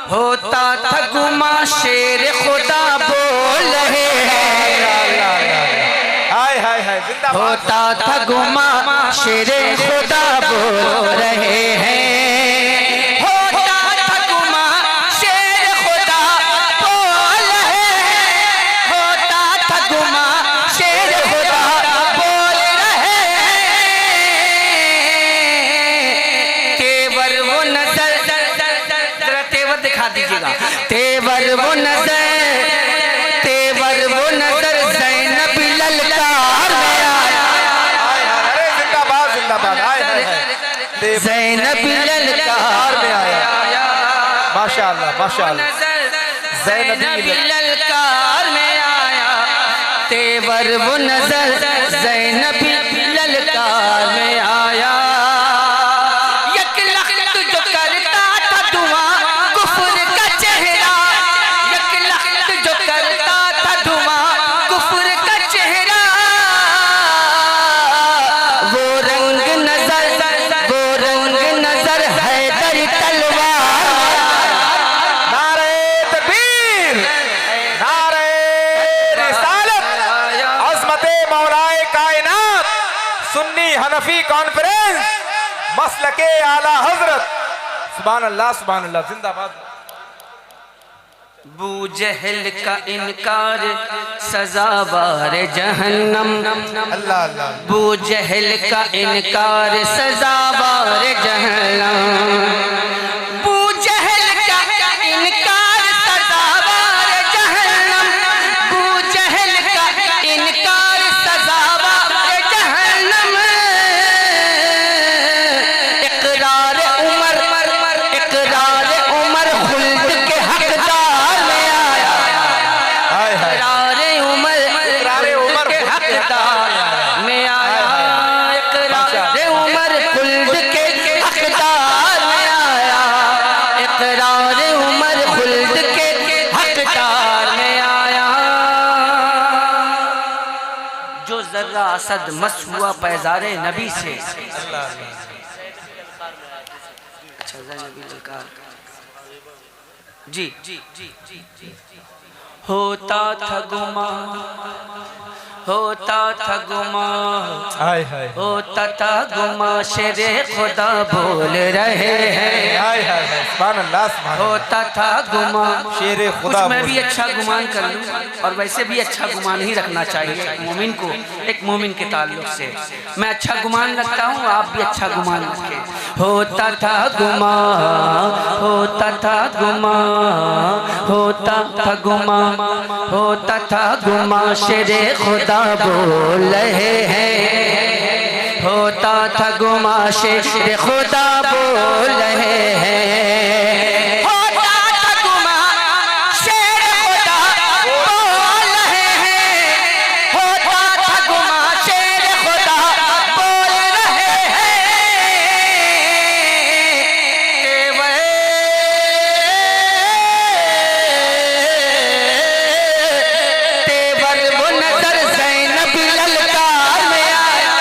होता था गुमा, शेर खुदा बोल रहे हैं, हाय हाय हाय, जिंदाबाद। होता था गुमा, शेर खुदा बोल रहे हैं, होता था गुमा, शेर खुदा बोल रहे हैं, होता था गुमा, शेर खुदा बोल रहे हैं, दिखा दीजिएगा। तेवर वो नजर ज़ैनब ललकार में आया। अरे जिंदाबाद जिंदाबाद। ज़ैनब ललकार में आया। माशाअल्लाह माशाअल्लाह। ज़ैनब ललकार में आया। तेवर वो नजर ज़ैनब ललकार में आया। यक लख्त जो करता था धुआं कुफ्र का चेहरा, यक लख्त जो करता था धुआं कुफ्र का चेहरा। वो रंग नजर हैदर तलवार। नारे तकबीर, नारे रिसालत, अज़मते मौलाए कायनात, सुन्नी हनफी कॉन्फ्रेंस, मसलके आला हजरत। सुभान अल्लाह सुभान अल्लाह। जिंदाबाद। बू जहल का इनकार सजावार जहन्नम। अल्लाह अल्लाह। बू जहल का इनकार सजावार जहन्नम। बू जहल का इनकार सजावार जहन्नम। बू जहल का इनकार सजावार जहन्नम। इकरार उमर खुल्द के हकदार में आया। हाय हाय। इकरार उमर के हकदार में आया। इकरार उमर खुल्द के हकदार में आया। इकरार उमर खुल्द के हकदार में आया। जो जर्रा असद मस हुआ पैजारे नबी से। अच्छा ज़ैनबी ललकार जी होता था गुमा हाय हाय। होता था गुमा शेरे खुदा बोल रहे हैं। हाय हाय हाय। सुभान अल्लाह सुभान अल्लाह। होता था गुमा शेरे खुदा कुछ मैं बोल भी अच्छा गुमान कर लूं, और वैसे भी अच्छा गुमान ही रखना चाहिए एक मोमिन को, एक मोमिन के ताल्लुक से। मैं अच्छा गुमान रखता हूँ, आप भी अच्छा गुमान रखें। होता था गुमा शेरे खुदा बोल रहे हैं। होता था गुमा शेरे खुदा बोल रहे हैं। होता था गुमा शेरे खुदा बोल रहे हैं। होता था गुमा शेरे खुदा बोल रहे हैं। तेवर वो नजर ज़ैनब ललकार में आया।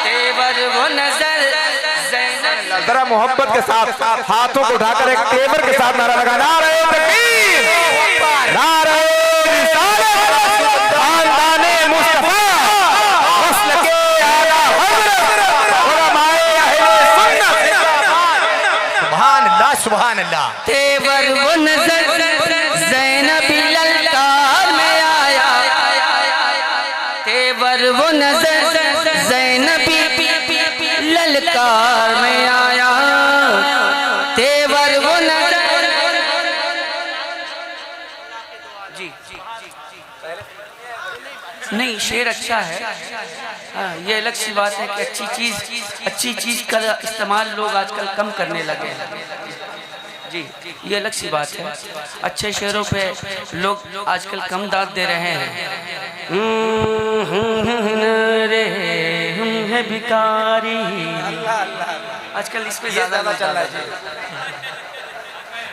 तेवर वो नजर ज़ैनब। जरा मोहब्बत के साथ हाथों को उठाकर एक तेवर के साथ नारा लगा। नारे तकबीर, नारे रिसालत, खानदाने मुस्तफा, मसलके आला हज़रत, उलमाए अहले सुन्नत। सुभान अल्लाह सुभान अल्लाह। तेवर वो नजर ज़ैनब ललकार में आया। तेवर वो नजर ज़ैनब ललकार में आया। तेवर वो नजर जी नहीं, शेर अच्छा है। हाँ, ये अलग सी बात है कि अच्छी चीज का इस्तेमाल लोग आजकल कम करने लगे हैं। जी ये अलग सी बात है। अच्छे शेरों पे लोग आजकल कम दाद दे रहे हैं। रे हम है भिखारी, आजकल इस पे ज्यादा चल रहा है।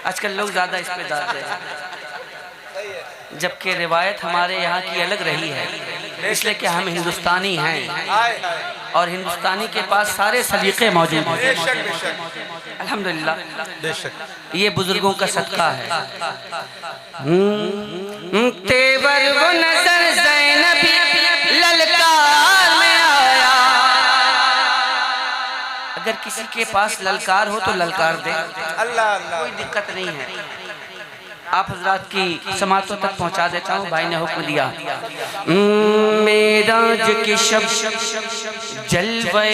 आजकल लोग ज्यादा इस पे दाद दे रहे हैं, जबकि रिवायत हमारे यहाँ की अलग रही है, इसलिए कि हम हिंदुस्तानी हैं और हिंदुस्तानी के पास सारे सलीके मौजूद हैं। अल्हम्दुलिल्लाह, ये बुजुर्गों का सदका है। तेवर वो नजर ज़ैनबी ललकार में आया। अगर किसी के पास ललकार हो तो ललकार दे, कोई दिक्कत नहीं है। आप हजरात की समातों तक पहुंचा देता हूँ। भाई ने हुक्म दिया, मेराज की शब जलवे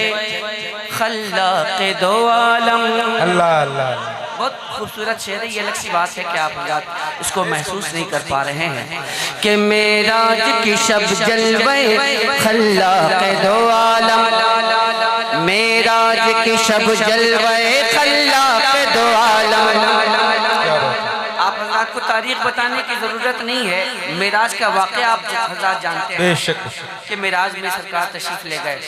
खल्लाक़े दो आलम। अल्लाह अल्लाह। बहुत खूबसूरत शेर है, ये अलग सी बात है कि आप हज़रात इसको महसूस नहीं कर पा रहे हैं कि मेराज की शब जलवे खल्लाक़ दो आलम, मेराज की शब जलवे खल्लाक़ दो आलम। आप हज़रात को तारीख बताने की ज़रूरत नहीं है, मेराज का वाक़या आप हज़रात जानते हैं कि मेराज में सरकार तशरीफ़ ले गए।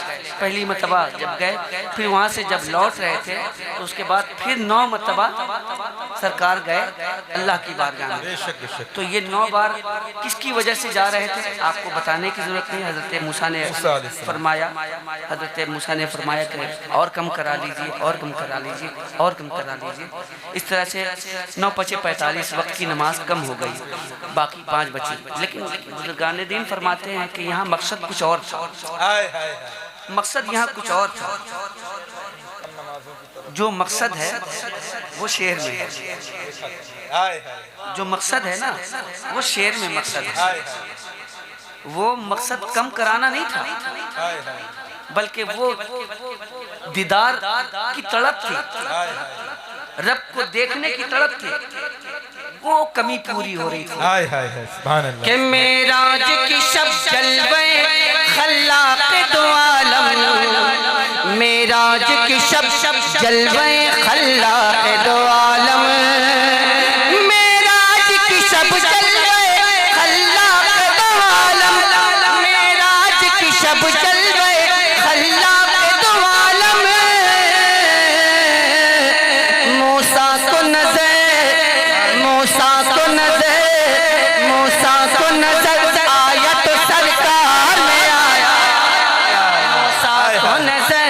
पहली मरतबा जब गए, फिर वहाँ से जब लौट रहे थे तो उसके बाद फिर 9 मरतबा सरकार गए अल्लाह की बारगाह में। तो ये 9 बार किसकी वजह से जा रहे थे आपको बताने की ज़रूरत नहीं। हज़रत मूसा ने फरमाया, हज़रत मूसा ने फरमाया कि और कम करा लीजिए, और कम करा लीजिए, और कम करा लीजिए। इस तरह से 9-5-45 वक्त की नमाज कम हो गई, बाकी 5 बची। लेकिन बुजुर्गान दीन फरमाते हैं कि यहाँ मकसद कुछ और था, मकसद यहाँ कुछ और था। जो मकसद है वो शेर में है, जो मकसद है ना वो शेर में मकसद है। वो मकसद कम कराना नहीं था, बल्कि वो दीदार की तड़प थी, रब को देखने की तड़प थी, वो कमी पूरी हो रही थी। कि मेराज की शब जलवे खल्लाक़ दो आलम, मेराज की शब जलवे खल्लाक़ दो आलम, मेराज की शब जलवे खल्लाक़ दो आलम, मेराज की शब जलवे खल्लाक़ दो आलम। मूसा को नजर, मूसा को नजर, मूसा को नजर आया तो सरकार में आया, मूसा को नजर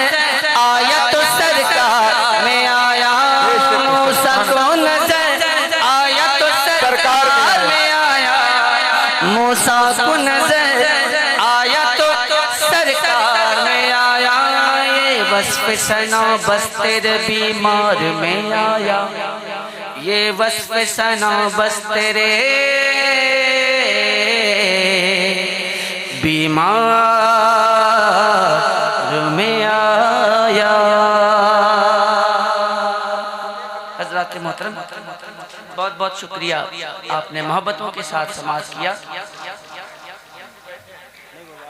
आया तो सरकार में आया, मूसा को नजर आया तो सरकार में आया, मूसा को नजर आया तो सरकार में आया। ये वस्फ़ सना बस तेरे बीमार में आया, ये वस्फ़ सना बस तेरे बीमार में आया। हज़रात मोहतरम, बहुत बहुत शुक्रिया, आपने मोहब्बतों के साथ समाज किया।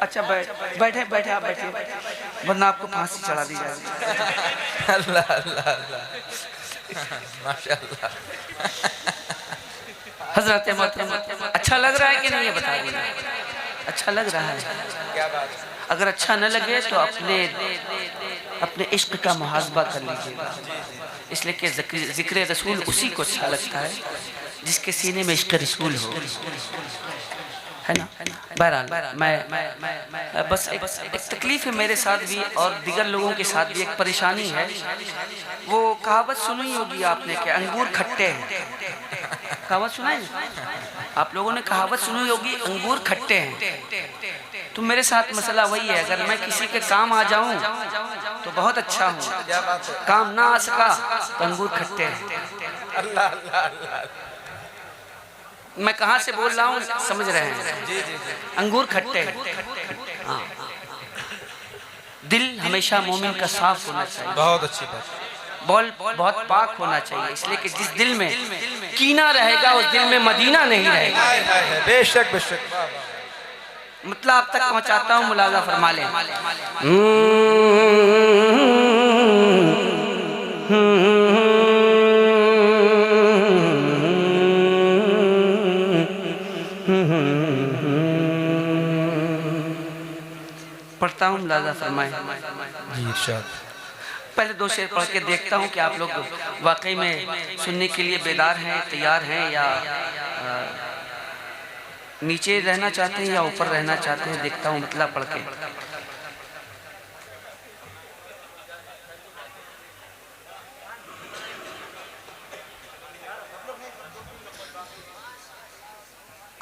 अच्छा बैठे बैठे आप बैठिए, वरना आपको फांसी चढ़ा दी जाएगी। अल्लाह अल्लाह अल्लाह, माशाअल्लाह। हज़रत मोहतरम, अच्छा लग रहा है कि नहीं ये बता दीजिए। अच्छा लग रहा है? क्या बात। अगर अच्छा न लगे तो अपने इश्क का मुहासबा कर लीजिएगा, इसलिए कि ज़िक्र रसूल उसी को अच्छा लगता है जिसके सीने में इश्क रसूल हो, है ना। बहरहाल मैं बस एक तकलीफ है मेरे साथ भी और दिगर लोगों के साथ भी, एक परेशानी है। वो कहावत सुनी होगी आपने कि अंगूर खट्टे हैं, कहावत सुना है आप लोगों ने? कहावत सुनी होगी अंगूर खट्टे हैं। तो मेरे साथ मसला वही है, अगर मैं किसी के काम आ जाऊं तो बहुत अच्छा हूँ, काम ना आ सका तो अंगूर खट्टे हैं। अल्लाह अल्लाह अल्लाह। मैं कहाँ से बोल रहा हूँ समझ रहे हैं? जी जी जी। अंगूर खट्टे हैं। हाँ, दिल हमेशा मोमिन का साफ होना चाहिए, बहुत अच्छी बात। बहुत पाक होना चाहिए, इसलिए कि जिस दिल में कीना रहेगा उस दिल में मदीना नहीं रहेगा। बेशक बेशक। मतलब आप तक पहुँचाता हूँ, मुलाजा फरमा लें। पढ़ता हूँ, मुलाजा फरमाएं। जी इरशाद। पहले 2 शेर पढ़ के देखता हूँ कि आप लोग वाकई में सुनने के लिए बेदार हैं, तैयार हैं, या नीचे रहना चाहते हैं या ऊपर रहना चाहते हैं। देखता हूँ मतलब पढ़ के।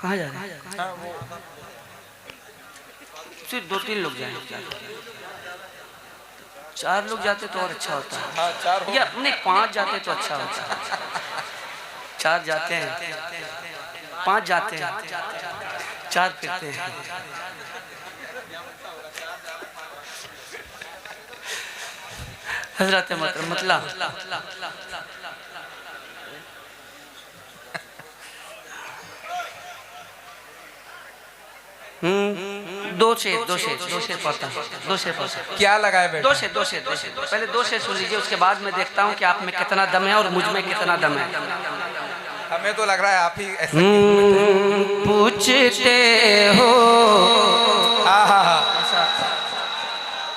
कहाँ जा रहे हैं? सिर्फ 2-3 लोग जाएंगे, 4 लोग जाते तो और अच्छा होता है। हाँ, 4 हो। या नहीं 5 जाते तो अच्छा होता है। 4 जाते हैं, 5 जाते हैं, 4 फिरते हैं। हजरत मतलब दो शेर पढ़ता हूँ, दो शेर पढ़ता हूँ। क्या लगाए बेटा? दो शेर पहले दो शेर सुन लीजिए, उसके बाद मैं देखता हूँ कि आप में कितना दम है और मुझ में कितना दम है। हमें तो लग रहा है आप ही ऐसा पूछते हो।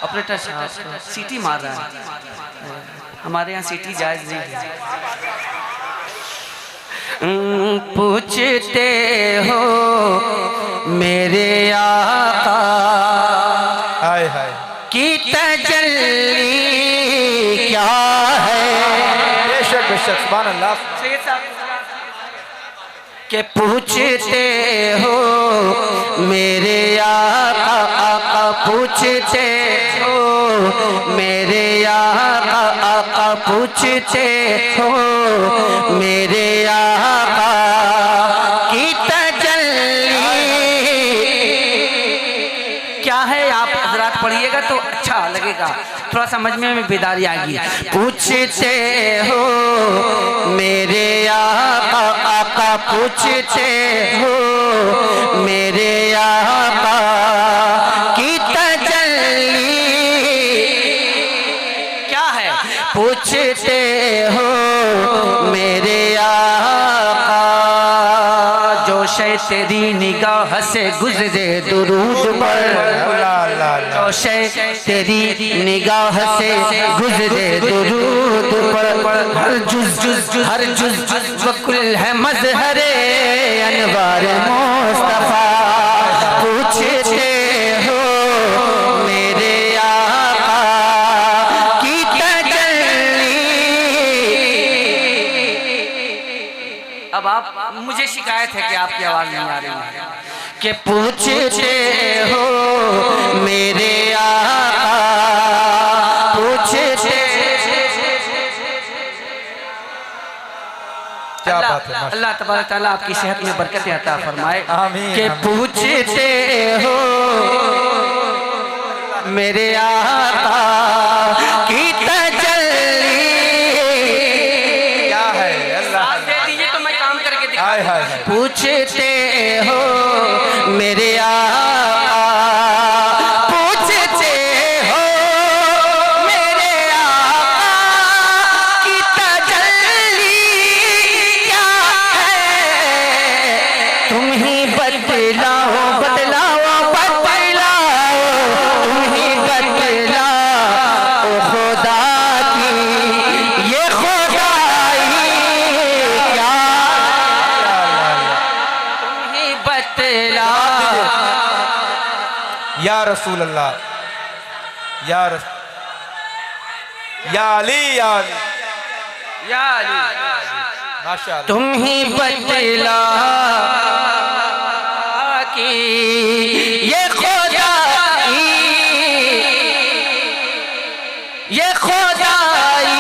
ऑपरेटर साहब सीटी मार रहा है, हमारे यहाँ सीटी जायज नहीं है। पूछते हो मेरे आका हाय हाय की तजल्ली क्या है। बेशक बेशक सुभान अल्लाह। के पूछते हो मेरे आका पूछते हो मेरे आका पूछते हो मेरे आका की तजल्ली क्या है। आप हजरात पढ़िएगा तो अच्छा लगेगा, थोड़ा समझ में बेदारी आएगी। पूछते हो मेरे आका पूछते हो मेरे आका की तजल्ली क्या है। पूछते हो मेरे आका जो शय तेरी निगाह से गुजरे दुरूद पर, जो शय तेरी निगाह से गुजरे दुरूद पर, हर जुज वकुल है मजहरे अनवार मुस्तफा। पूछते हो मेरे आका की तजल्ली। अब आप मुझे शिकायत है कि आपकी आवाज नहीं आ रही है। कि पूछते हो मेरे आका पूछते। क्या बात है। अल्लाह तबारक तआला आपकी सेहत में बरकत अता फरमाए। आमीन। कि पूछते हो मेरे आका की तजल्ली क्या है। अल्लाह दे दीजिए तो मैं काम करके दिखा। हाय हाय। पूछते हो मेरे आका पूछते हो मेरे आका की तजल्ली क्या है। तुम ही बतलाओ बतलाओ बतलाओ तुम ही बतलाओ खुदा की ये खुदाई क्या। तुम ही बतलाओ। या रसूल अल्लाह या अली या अली या अली माशाअल्लाह। तुम ही बतला कि ये खुदाई ये खुदाई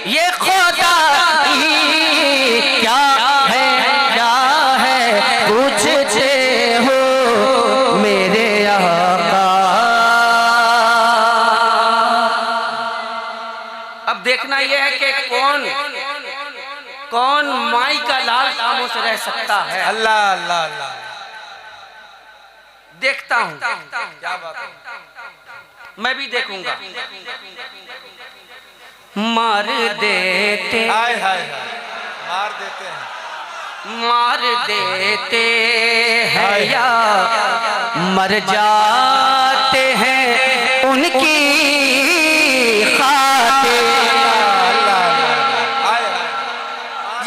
ये खुदाई क्या है पूछते हो मेरे आका। अब देखना यह है कि कौन माई का लाल कामों से रह सकता है। अल्लाह अल्लाह अल्लाह। देखता हूँ, क्या बात है। मैं भी देखूंगा। मार देते हाय हाय हाय। मार देते हैं या मर जाते हैं उनकी खातिर।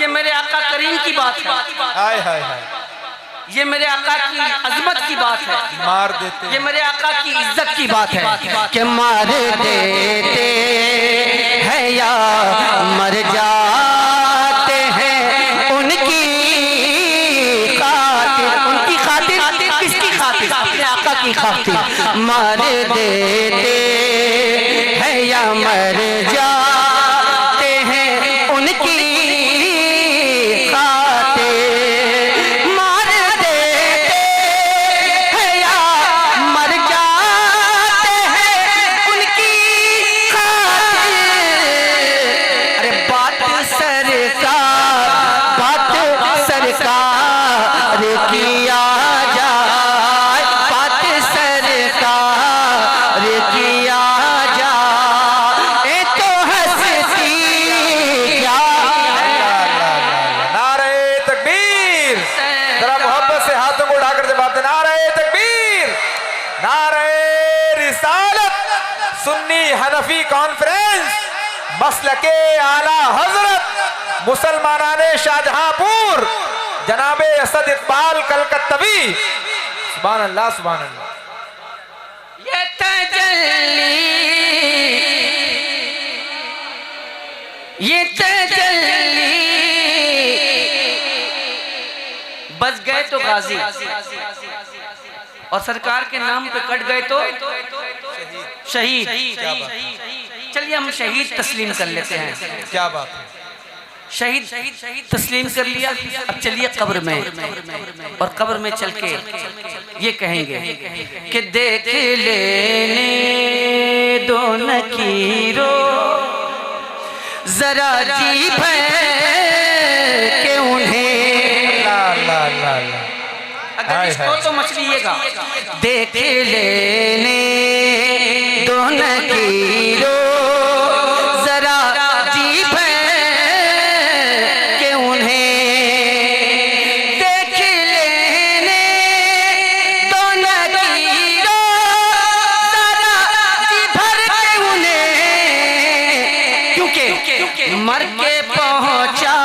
ये मेरे आका करीम की बात है। हाय हाय हाय। ये मेरे आका की अजमत की बात है। मार देते ये मेरे आका की इज्जत की बात है कि मार देते हैं या मर जाते हैं उनकी खातिर। उनकी खातिर किसकी खातिर। अपने आका की खातिर मार देते हैं या मर जाते हैं उनकी सरकार की सुन्नी हनफी कॉन्फ्रेंस मसलके आला हजरत मुसलमानाने शाहजहांपुर जनाबे असद इकबाल कलकत्तवी। सुभान अल्लाह सुभान अल्लाह। ये तजल्ली बच गए तो गाजी और सरकार के नाम पे कट गए तो शहीद। चलिए हम शहीद तस्लीम कर लेते हैं। क्या बात है, शहीद तस्लीम कर लिया। अब चलिए कब्र में, और कब्र में चल के ये कहेंगे कि देख लेने दो नकीरो जरा जी भर के उन्हें। ला ला ला ला। अगर इसको तो मछलिएगा। देख लेने दो नकीरो जरा जी भर के उन्हें। देख लेने दो नकीरो जरा जी भर के उन्हें। क्योंकि मर के पहुंचा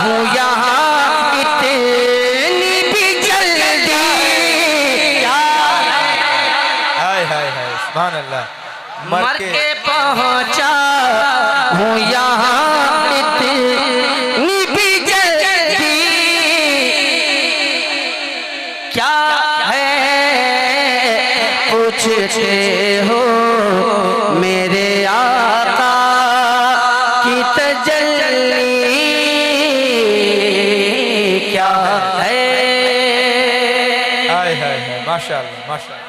हूँ यहाँ इतनी भी जल्दी। हाय हाय हाय सुभान अल्लाह। मर के पहुंचा हूँ यहाँ इतनी भी जल्दी। क्या है पूछते हो मेरे आका की तजल्ली क्या है। हाय हाय हाय माशाअल्लाह माशाअल्लाह।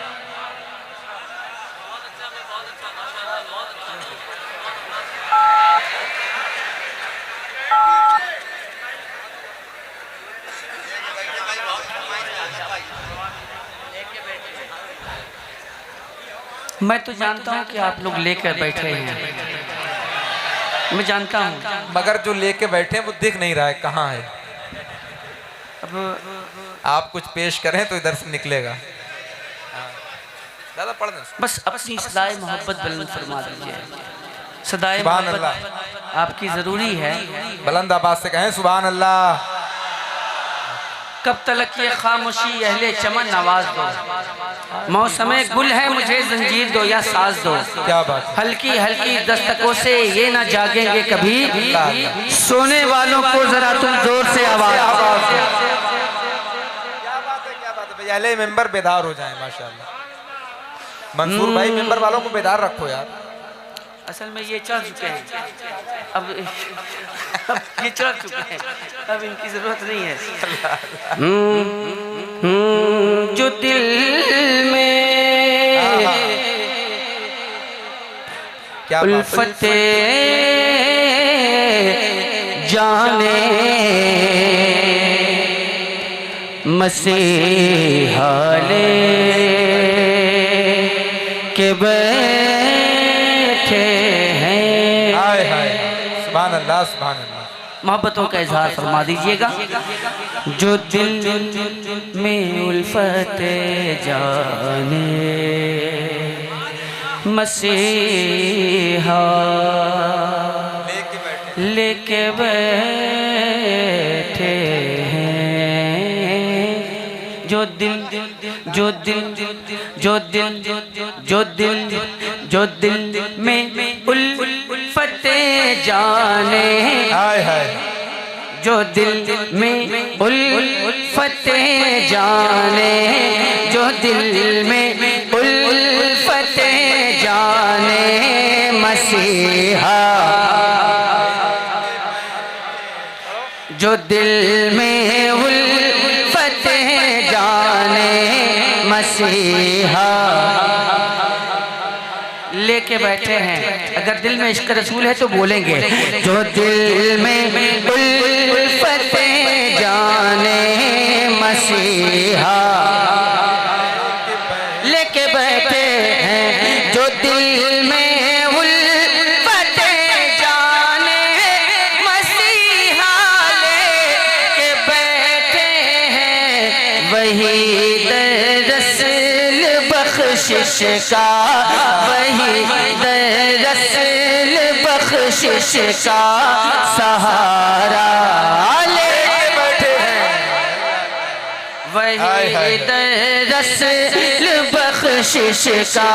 मैं तो जानता हूँ कि आप लोग लेकर बैठे हैं, मैं जानता हूँ, मगर जो लेके बैठे हैं वो दिख नहीं रहा है, कहाँ है। अब आप कुछ पेश करें तो इधर से निकलेगा। दादा पढ़ दें। बस अपनी सदाए मोहब्बत बुलंद फरमा दीजिए। सदाए सुभान मोहब्बत आपकी ज़रूरी है। बुलंद आवाज से कहें सुभान अल्लाह। कब तलक ये खामोशी अहले चमन आवाज दो। मौसमे गुल है मुझे जंजीर दो या साज दो। क्या बात है। हल्की हल्की दस्तकों से ये ना जागेंगे कभी। सोने वालों को जरा तुम जोर से आवाज। क्या बात है, क्या बात है भैया। अहले मेंबर बेदार हो जाएं माशाअल्लाह। मंसूर भाई मेंबर वालों को बेदार रखो यार। असल में ये चढ़ चुके हैं, अब ये चढ़ चुके हैं, अब इनकी जरूरत नहीं है। जो दिल में क्या उल्फते जाने मसीहा ले के बैठे हैं। हाय हाय सुभान अल्लाह सुभान अल्लाह। मोहब्बतों का इजहार फरमा दीजिएगा। जो दिल में उल्फत जाने मसीहा लेके बैठे हैं। जो दिल जो दिल जो दिल जो दिल जो दिल में उल्फत जाने। हाय हाय। जो दिल में उल्फत जाने। जो दिल में उल्फत जाने मसीहा। जो दिल में उल्फत जाने मसीहा लेके बैठे हैं। अगर दिल में इश्क रसूल है तो बोलेंगे। जो दिल में उल्फत जाने मसीहा लेके बैठे हैं। जो दिल में उल्फत जाने मसीहा लेके बैठे हैं। वही दरअसल बख्शिश का, वही दरअसल बख्शिश का सहारा लेके बैठे हैं, वही दरअसल बख्शिश का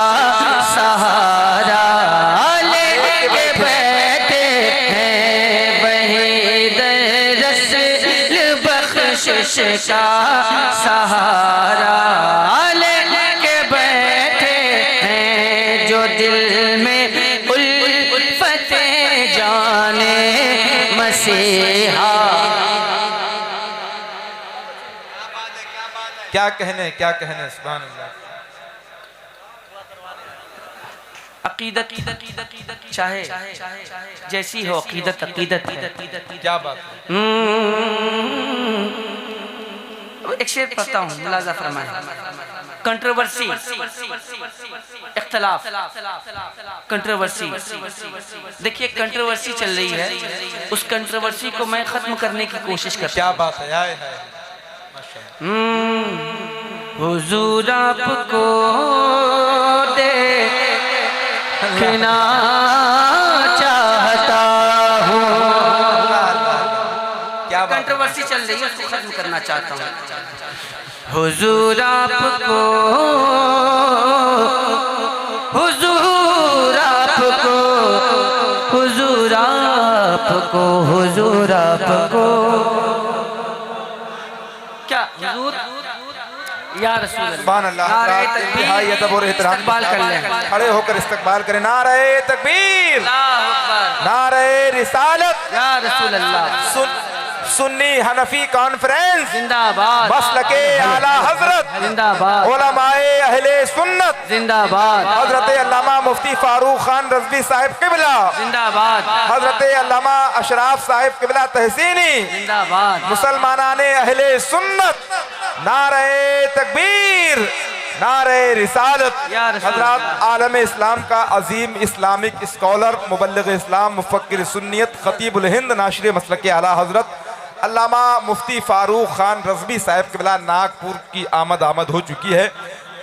सहारा लेके बैठे हैं, वही दरअसल बख्शिश का सहारा लेके बैठे हैं, जो दिल में उल्फते जाने मसीहा। क्या कहने, क्या कहने, सुभान अल्लाह। अकीदत चाहे जैसी हो, अकीदत अकीदत है। क्या बात है। एक शेर पढ़ता हूँ, मुलाजा फरमाए। कंट्रोवर्सी, इख्तलाफ, कंट्रोवर्सी। देखिए कंट्रोवर्सी चल रही है, उस कंट्रोवर्सी को मैं खत्म करने की कोशिश करता हूँ। क्या बात है, आए है। हुजूर आपको देखना चाहता हूँ। क्या कंट्रोवर्सी चल रही है, उसको खत्म करना चाहता हूँ। हुजूर आपको, हुजूर आपको, हुजूर आपको, हुजूर आपको, क्या हुजूर या रसूल अल्लाह। सुभान अल्लाह। इंतहाई अदब और एहतराम इस्तकबाल कर लें, खड़े होकर इस्तकबाल करें। नारे तकबीर, अल्लाहु अकबर, नारे रिसालत, या रसूल अल्लाह। सुन्नी हनफी कॉन्फ्रेंस जिंदाबाद, मसलके आला हजरत जिंदाबाद, उलमाए अहले सुन्नत जिंदाबाद, हजरत अल्लामा मुफ्ती फारूक खान रज़वी साहिब किबला, जिंदाबाद, हजरत अल्लामा अशराफ साहिब किबला तहसीनी, जिंदाबाद, मुसलमानाने अहले सुन्नत, नारे तकबीर, नारे रिसालत। हजरत आलम इस्लाम का अजीम इस्लामिक स्कॉलर, मुबल्लिग इस्लाम, मुफक्किर सुन्नियत, खतीबुल हिंद, नाशिर मसलके आला हजरत अल्लामा मुफ्ती फारूक खान रज़वी साहिब किबला नागपुर की आमद हो चुकी है।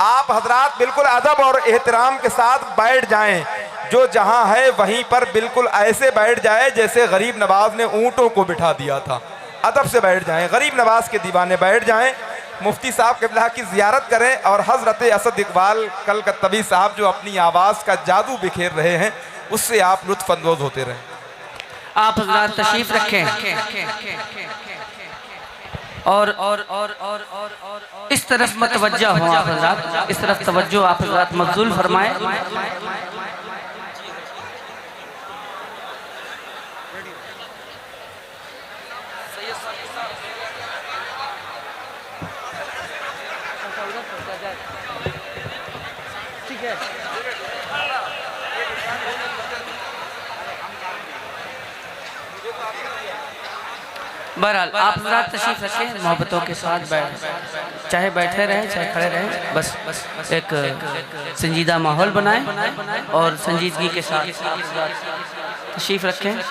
आप हजरात बिल्कुल अदब और एहतराम के साथ बैठ जाएं, जो जहां है वहीं पर बिल्कुल ऐसे बैठ जाए जैसे गरीब नवाज ने ऊँटों को बिठा दिया था। अदब से बैठ जाएं, गरीब नवाज के दीवाने बैठ जाएं, मुफ्ती साहब किबला की ज़ियारत करें और हज़रत असद इकबाल कलकत्तवी साहब जो अपनी आवाज़ का जादू बिखेर रहे हैं उससे आप लुत्फ़ अंदोज़ होते रहें। आप हज़रात तशरीफ रखें और इस तरफ मतवज्जा हो आप हज़रात, इस तरफ तवज्जो आप हज़रात मब्ज़ूल फरमाएं। ठीक है, बहरहाल आप हज़रात तशरीफ रखें, मोहब्बतों के साथ चाहे बैठे रहें चाहे खड़े रहें, बस एक संजीदा माहौल बनाएं और संजीदगी के साथ तशरीफ रखें।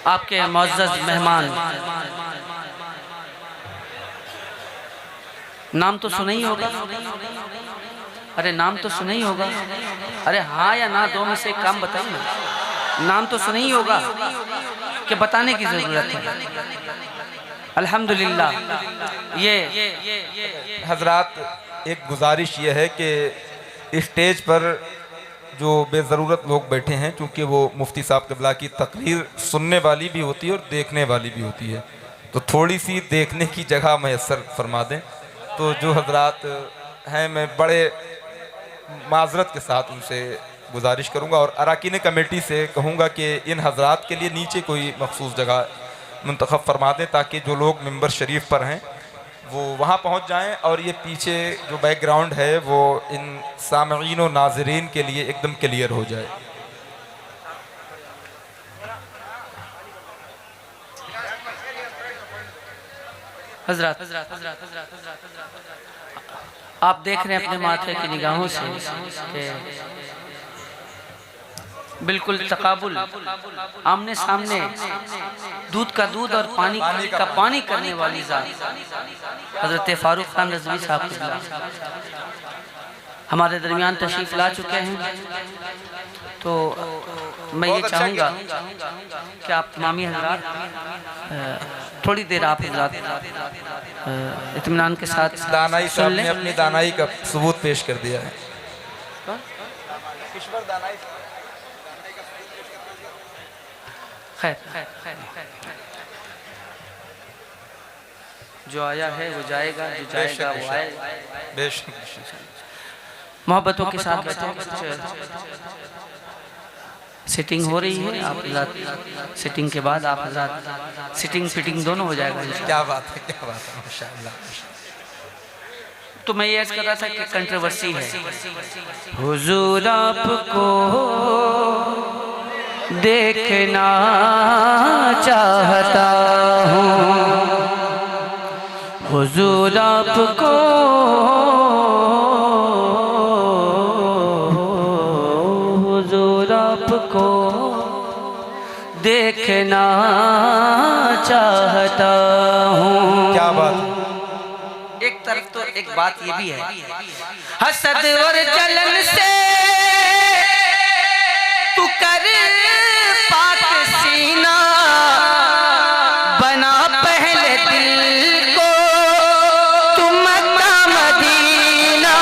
आपके मुअज़्ज़ज़ मेहमान, नाम तो सुना ही होगा, अरे नाम तो सुना ही होगा, अरे हाँ या ना दो में से एक काम बताइए ना। नाम तो सुना ही होगा कि बताने की ज़रूरत है। अल्हम्दुलिल्लाह। ये हजरात एक गुजारिश ये है कि स्टेज पर जो बेज़रूरत लोग बैठे हैं, चूँकि वो मुफ्ती साहब क़िबला की तकरीर सुनने वाली भी होती है और देखने वाली भी होती है, तो थोड़ी सी देखने की जगह मैसर फरमा दें। तो जो हजरात हैं, मैं बड़े माजरत के साथ उनसे गुजारिश करूंगा और अरकान कमेटी से कहूंगा कि इन हजरात के लिए नीचे कोई मखसूस जगह मुंतखब फरमा दें ताकि जो लोग मिंबर शरीफ पर हैं वो वहाँ पहुँच जाएं और ये पीछे जो बैकग्राउंड है वो इन सामईन और नाजरीन के लिए एकदम क्लियर हो जाए। आप देख रहे हैं अपने माथे की निगाहों से कि बिल्कुल तकाबुल, आमने सामने, दूध का दूध और पानी का पानी करने वाली ज़ात हज़रत फारूक खान रज़वी साहब हमारे दरमियान तशरीफ़ ला चुके हैं। तो मैं ये चाहूँगा कि आप इमामी हज़रात थोड़ी देर आप हज़रात इत्मीनान के साथ दानाई साहब ने अपनी दानाई का सबूत पेश कर दिया है। खैर, जो आया है वो जाएगा, जो जाएगा वो आएगा। बेशक मोहब्बतों के साथ बैठे, सिटिंग हो रही है। आप सिटिंग के बाद आप हज़रात सिटिंग फिटिंग दोनों हो जाएगा इंशाअल्लाह। क्या बात है, क्या बात है, माशाअल्लाह। तो मैं ये अर्ज़ कर रहा था कि कंट्रोवर्सी है। हुजूर आपको देखना चाहता हूँ, हुजूर आपको आपको देखना चाहता हूँ। क्या बात। एक तरफ तो एक बात ये भी है, हसद और जलन से तू कर पाक सीना, बना पहले दिल को तू मक्का मदीना,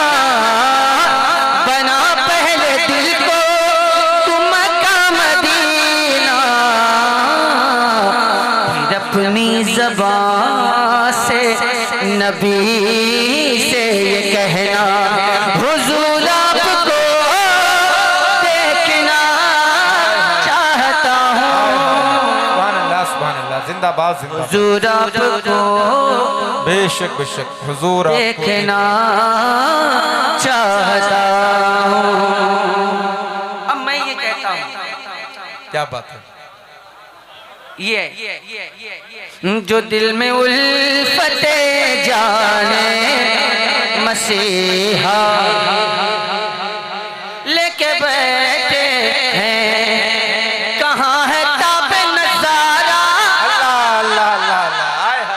बना पहले दिल को अपनी ज़बान से नबी से ये कहना, हुजूर आपको देखना चाहता हूँ। सुभान अल्लाह, सुभान अल्लाह, जिंदाबाद जिंदाबाद। हुजूर आपको बेशक बेशक हुजूर देखना चाहता हूँ। अब मैं ये कहता हूँ, क्या बात है, ये जो दिल में उल्फते जाने मसीहा लेके बैठे हैं, कहाँ है ताबे नज़ारा, अल्लाह अल्लाह अल्लाह अल्लाह,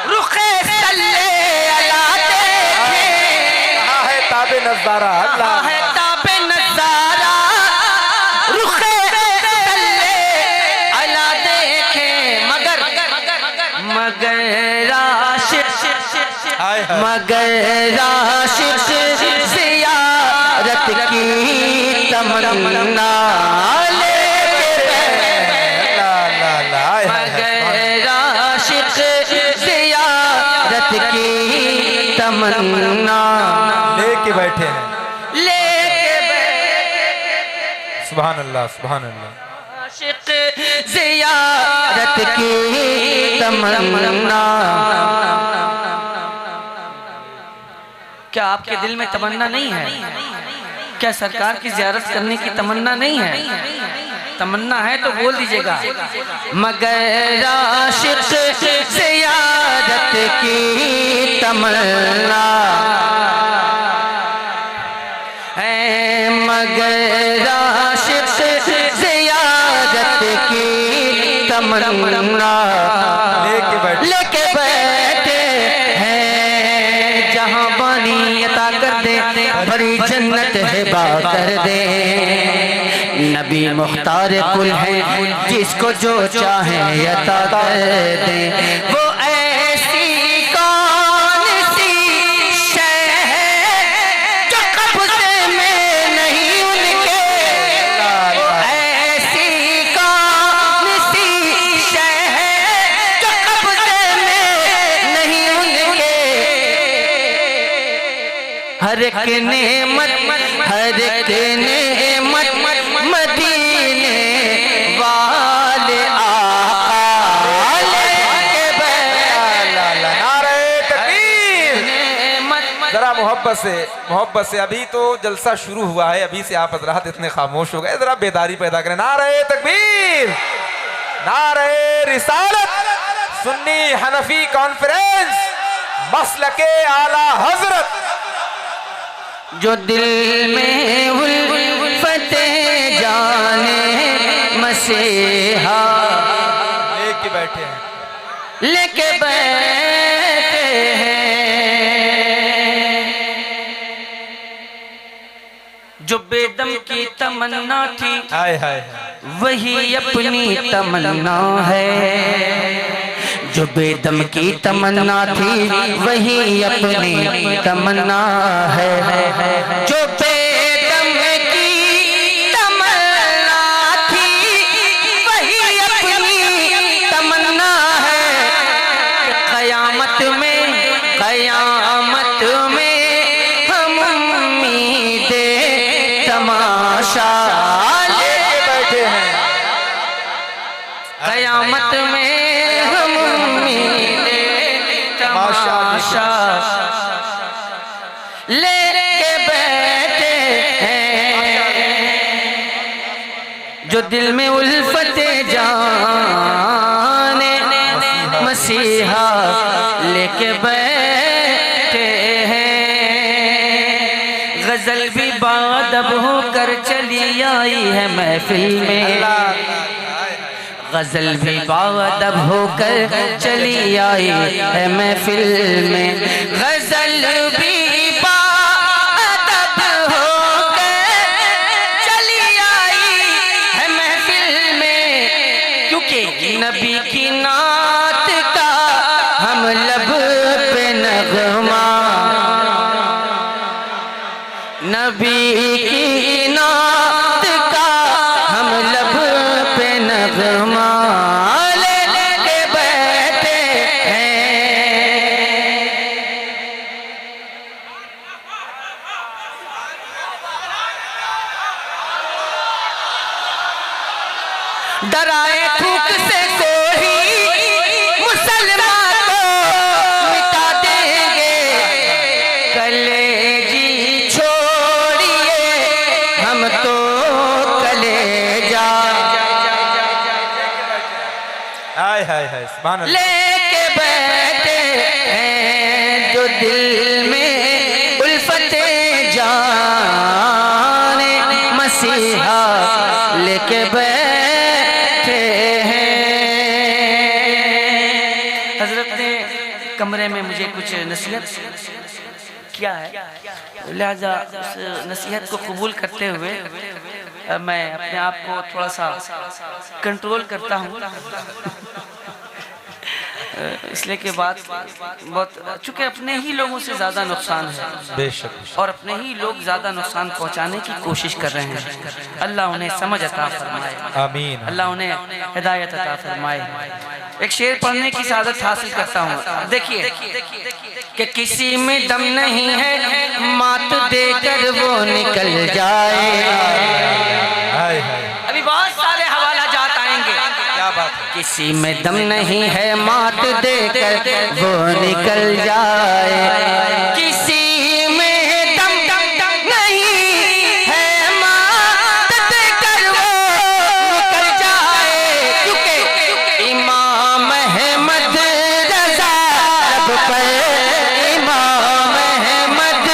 रुखे सल्ले अला देखे, कहाँ है ताबे नज़ारा, अल्लाह है ताबे नज़ारा, रुखे सल्ले अला देखे, मगर आशिक ज़ियारत की तमन्ना मगर आशिक ज़ियारत की तमन्ना लेके बैठे हैं। लेके सुभान अल्लाह, सुभान अल्लाह। आशिक ज़ियारत की तमन्ना। क्या आपके दिल में तमन्ना नहीं है? क्या सरकार की ज़ियारत करने की तमन्ना नहीं है? तमन्ना है तो बोल दीजिएगा। मगर आशिक ज़ियारत की तमन्ना है, मगर आशिक ज़ियारत की तमन्ना लेके बैठे हैं, जहाँ बानी अता कर दे बड़ी जन्नत हिबा कर दे। नबी मुख्तार कुल है, जिसको जो चाहे अता कर दे। वो ऐसी कौन सी शय है जो कब्ज़े में नहीं उनके, वो ऐसी कौन सी शय है जो कब्ज़े में नहीं उनके। हर एक नेमत मदीने वाले आका लेके नारे तकबीर। जरा मोहब्बत से अभी तो जलसा शुरू हुआ है, अभी से आप हज़रात इतने खामोश हो गए, जरा बेदारी पैदा करें। नारे तकबीर, नारे रिसालत, सुन्नी हनफी कॉन्फ्रेंस, मसलके आला हजरत। जो दिल में उल्फते जाने मसीहा लेके बैठे हैं, लेके बैठे हैं। जो बेदम की तमन्ना थी हाय हाय, वही अपनी तमन्ना है। जो बेदम की तमन्ना थी वही अपनी तमन्ना है। जो बेदम की तमन्ना थी वही अपनी तमन्ना है। कयामत में हम उम्मीदे तमाशा लेके बैठे हैं। कयामत में हम उम्मीदे तमाशा लेके बैठे हैं। जो दिल में उल्फते जाने मसीहा लेके बैठे हैं। गजल भी बादब होकर चली आई है महफिल में। गजल भी बादब होकर चली आई है महफिल में। गजल भी बादब होकर चली आई है महफिल में। क्योंकि नबी की नात का हम लब पे नगमा, नबी की नात का हम लब पे नगमा लेके बैठे हैं। डराए थूक से कोई मुसलमान को मिटा देंगे। कलेजी छोड़िए हम तो कलेजा हाय हाय हाय, सुभान अल्लाह। लेके बैठे हैं। जो दिल में उल्फते जाने मसीहा लेके बैठे हैं। हजरत ने कमरे में मुझे कुछ नसीहत किया है, लिहाजा उस नसीहत को कबूल करते हुए मैं अपने आप को थोड़ा सा कंट्रोल करता हूँ। इसलिए के बाद बहुत, चूंकि अपने ही लोगों से ज़्यादा नुकसान है बेशक, और अपने ही लोग ज़्यादा नुकसान पहुंचाने की कोशिश कर रहे हैं। अल्लाह उन्हें समझ अता फरमाए, आमीन। अल्लाह उन्हें हिदायत अता फरमाए। एक शेर पढ़ने की सादत हासिल करता हूँ। देखिए कि किसी में दम नहीं है मात देकर वो निकल जाए। हाय हाय, अभी बहुत सारे हवाला जात आएंगे। क्या बात है। किसी में दम नहीं है मात देकर वो निकल जाए। किसी में दम नहीं है मात देकर वो निकल जाए। क्योंकि इमाम अहमद रजा लब पर, इमाम अहमद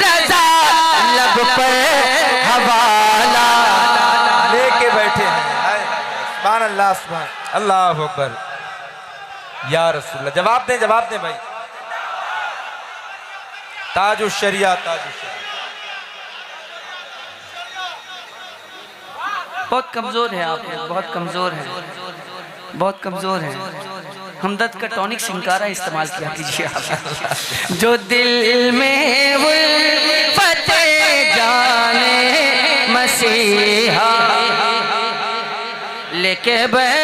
रजा लब पर हवाला लेके बैठे हैं। हाय हाय, सुभान अल्लाह, सुभान अल्लाह अकबर। या रसूलल्लाह, जवाब दें, जवाब दें भाई। ताजुश शरिया, ताजुश शरिया। बहुत कमज़ोर है आप लोग, बहुत कमज़ोर हैं, बहुत कमज़ोर हैं। हमदर्द का टॉनिक सिंकारा इस्तेमाल किया कीजिए आप। जो दिल में उल्फते जाने मसीहा लेके बैठे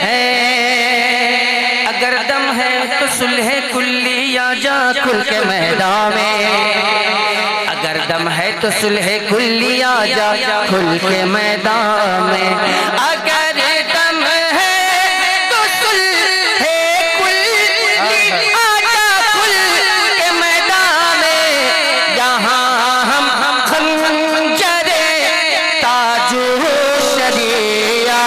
हैं। अगर दम है तो सुलह कुल्ली या जा खुल के मैदान में। अगर दम है तो सुलह कुल्ली आ जा खुल के मैदान में। अगर दम है तो सुलह कुल्ली आ जा खुल के मैदान में। यहाँ हम खंजरे ताजु शरिया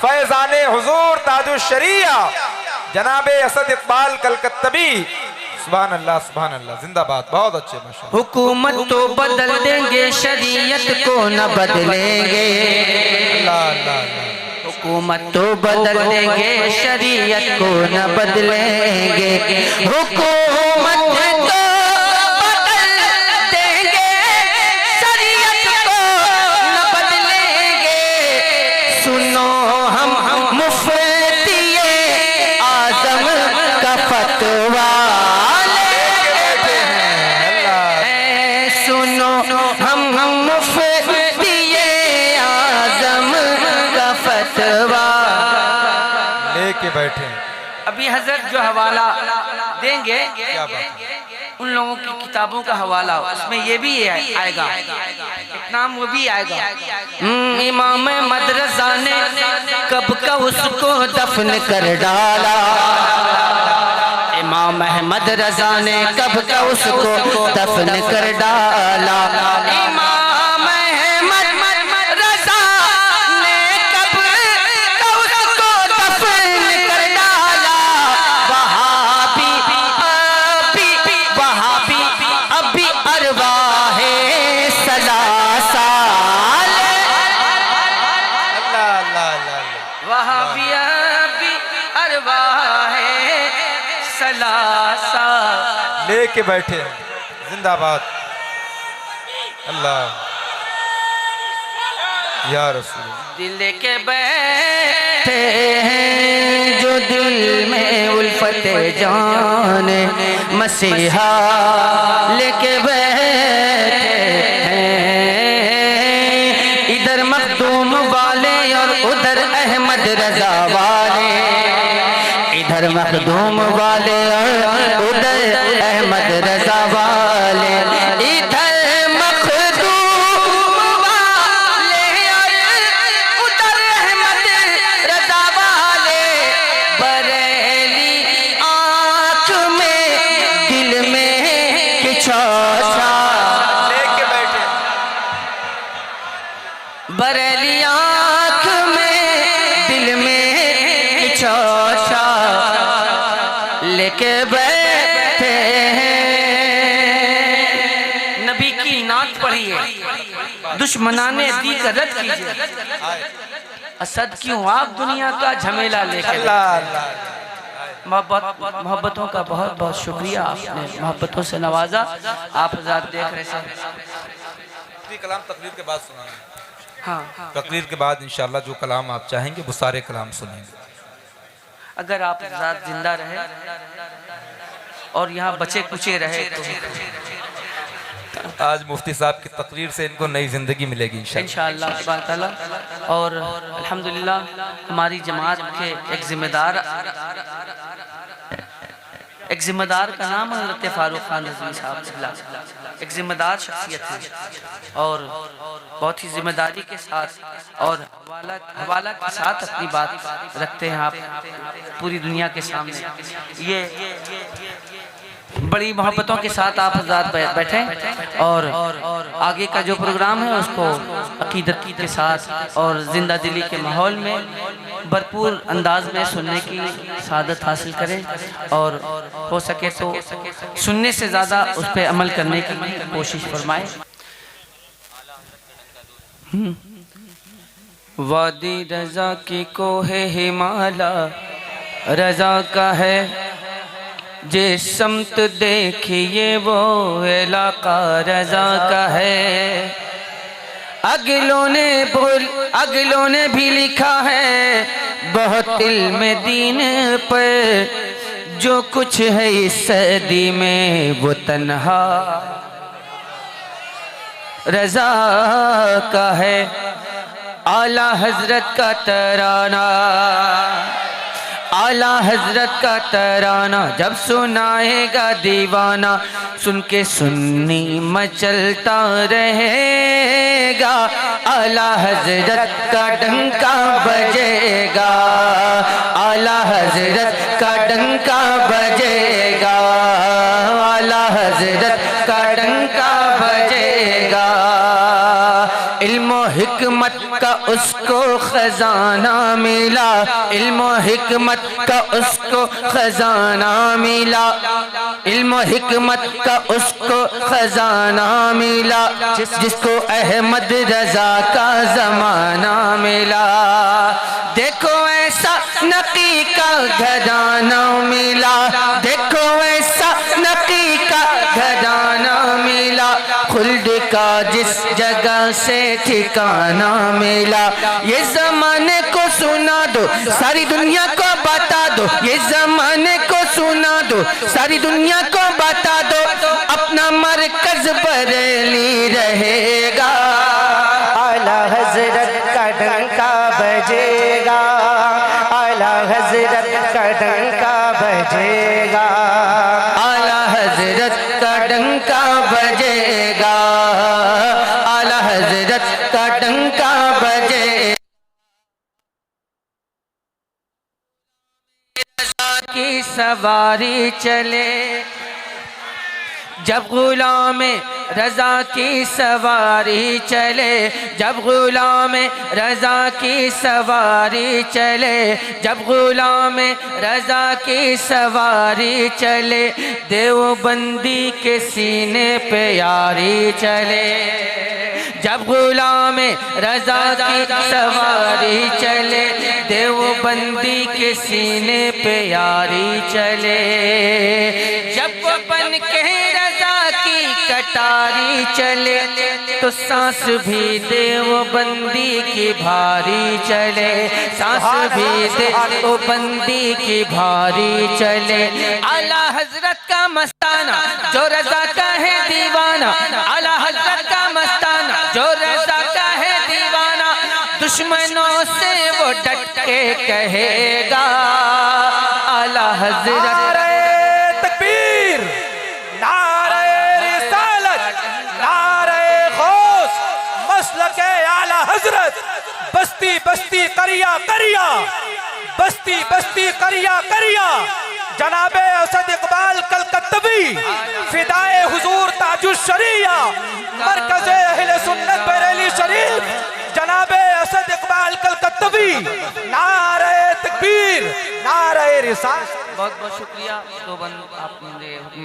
फैजाने हुजूर ताजुश शरिया जनाबे असद इकबाल कलकत्तबी। सुभान अल्लाह जिंदाबाद। बहुत अच्छे माशाअल्लाह। हुकूमत तो बदल देंगे शरीयत को न बदलेंगे। अल्लाह अल्लाह अल्लाह। हुकूमत तो बदल देंगे शरीयत को न बदलेंगे। हुकूमत तो बदल देंगे शरीयत को न बदलेंगे। सुनो हम मुफ्तिये आज़म का फतवा हम मुफ्तिये आज़म का फतवा लेके बैठे। अभी हजरत जो हवाला देंगे क्या बात है? उन लोगों की किताबों का हवाला, उसमें ये भी आएगा, एक नाम वो भी आएगा। इमाम मदरसा ने कब का उसको दफन कर डाला। इमाम अहमद रजा ने कब का उसको दफन कर डाला। इमाम अहमद रजा ने कब का उसको दफन कर डाला। वहाबी अभी अरवाहे सलासाल। अल्लाह अल्लाह अल्लाह। वहाबी अभी अरवाहे सलासा लेके बैठे। जिंदाबाद। अल्लाह या रसूल। दिल के बैठे हैं जो दिल में उल्फत जान मसीहा लेके बैठे हैं। इधर मखदूम वाले और उधर अहमद रजा वाले। इधर मखदूम वाले और उधर अहमद रजा वाले। इधर मखदूम वाले और उधर अहमद रजा वाले। बरेली आँख में दिल में किछोछा लेके बैठे। बरेली आँख में दिल में किछोछा लेके बैठे हैं। नबी की नात पढ़िए, दुश्मनाने दी का रद्द कीजिए। असद क्यों आप दुनिया का झमेला लेके। अल्लाह अल्लाह। मोहब्बतों का बहुत बहुत शुक्रिया, आपने मोहब्बतों से नवाजा। आप हज़रात देख रहे थे। कलाम तकरीर के बाद सुनाएंगे। हाँ, तकरीर के बाद इंशाल्लाह जो कलाम आप चाहेंगे वो सारे कलाम सुनेंगे। अगर आप हज़रात जिंदा रहे और यहाँ बचे कुचे रहे तो आज मुफ्ती साहब की तकरीर से इनको नई जिंदगी मिलेगी इंशाअल्लाह। इंशाअल्लाह ताला। और अल्हम्दुलिल्लाह हमारी जमात के एक जिम्मेदार का नाम है हज़रत फारूक खान रज़वी साहब। एक जिम्मेदार शख्सियत है और बहुत ही जिम्मेदारी के साथ और हवाला के साथ अपनी बात रखते हैं आप पूरी दुनिया के सामने। ये बड़ी मोहब्बतों के साथ आप हज़रात बैठें और आगे का जो प्रोग्राम है उसको अकीदत के साथ और जिंदा दिली के माहौल में भरपूर अंदाज में सुनने की सादत हासिल करें और हो सके तो सुनने से ज़्यादा उस पर अमल करने की कोशिश फरमाएं। वादी रज़ा की कोहे हिमाला रज़ा का है। जे समत देखिए वो इलाका रज़ा का है। अगलों ने भी लिखा है बहुत इल्म दीन पर। जो कुछ है इस सदी में वो तन्हा रज़ा का है। आला हजरत का तराना, आला हजरत का तराना जब सुनाएगा दीवाना, सुन के सुन्नी मचलता रहेगा। आला हजरत का डंका बजेगा, आला हजरत का डंका बजेगा, आला हजरत का डंका बजेगा। इल्मो हिकमत का उसको खजाना मिला, इल्म हिकमत का उसको खजाना मिला, इल्म हिकमत का उसको खजाना मिला, जिसको अहमद रजा का जमाना मिला। देखो ऐसा नकी का घराना मिला, देखो ऐसा नकी का घराना मिला, खुल्द का जिस जगह से ठिकाना मिला। ये जमाने को सुना दो, सारी दुनिया को बता दो, ये जमाने को सुना दो, सारी दुनिया को बता दो, अपना मरकज बरेली रहेगा। आला हजरत का डंका बजेगा, आला हजरत का डंका बजेगा, आला हजरत का डंका बजेगा, आला हजरत का डंका बजेगा। की सवारी चले, जब गुलाम रजा की सवारी चले, जब गुलाम रजा की सवारी चले, जब गुलाम रजा की सवारी चले, देवबंदी के सीने पे यारी चले। जब गुलाम रजा की सवारी चले, देवबंदी के सीने पे यारी चले। जब बन के रजा की कटारी चले, तो सांस भी देवबंदी की भारी चले, सांस भी देवबंदी की भारी चले। आला हजरत का मस्ताना जो रजा का है दीवाना, आला हजरत का मस्ताना जो रजा का है दीवाना, दुश्मनों से वो डट के कहेगा। आला हजरत तकबीर, नारे रिसालत, नारे गौस, मसलके आला हजरत, बस्ती बस्ती करिया करिया, बस्ती बस्ती करिया करिया, जनाबे असद इकबाल कलकत्तवी, फिदाए हुजूर ताजुश शरिया, मरकज़े अहले सुन्नत बरेली शरीफ, जनाबे असद इकबाल कलकत्तवी, नारे तकबीर, नारे रिसालत। बहुत बहुत शुक्रिया। तो बंद आपने हुक्म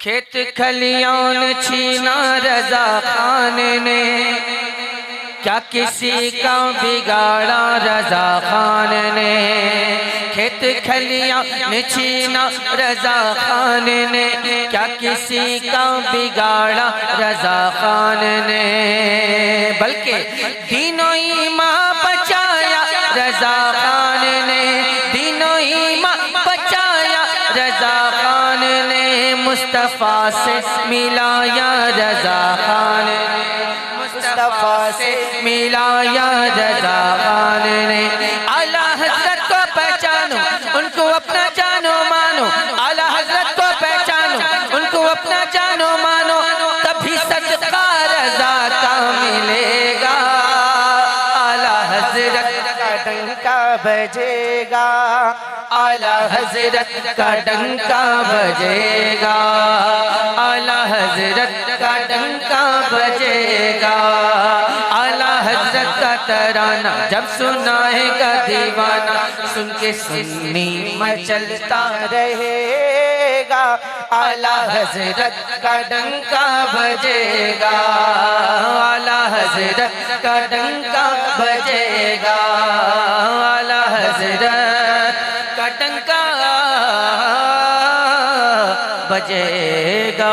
खेत खलियान छीना रजा खान ने, क्या किसी का बिगाड़ा रजा खान ने। खेत खलियान छीना रजा खान ने, क्या किसी का बिगाड़ा रजा खान ने। बल्कि दीनों ईमान बचाया रजा खान ने, दीनों ईमान बचाया रजा खान ने। मुस्तफा से मिलाया रजा खान ने, मुस्तफा से मिलाया रजा खान ने। आला हजरत को पहचानो, उनको अपना जानो मानो, आला हजरत को पहचानो, उनको अपना जानो मानो, तभी सदका रजा का मिलेगा। आला हजरत का डंका बजेगा, आला हजरत का डंका बजेगा, आला हजरत का डंका बजेगा। आला हजरत का तराना जब सुनाएगा दीवाना, सुन के सुन्नी मचलता रहेगा। आला हजरत का डंका बजेगा, आला हजरत का डंका बजेगा, आला हजरत का डंका बजेगा।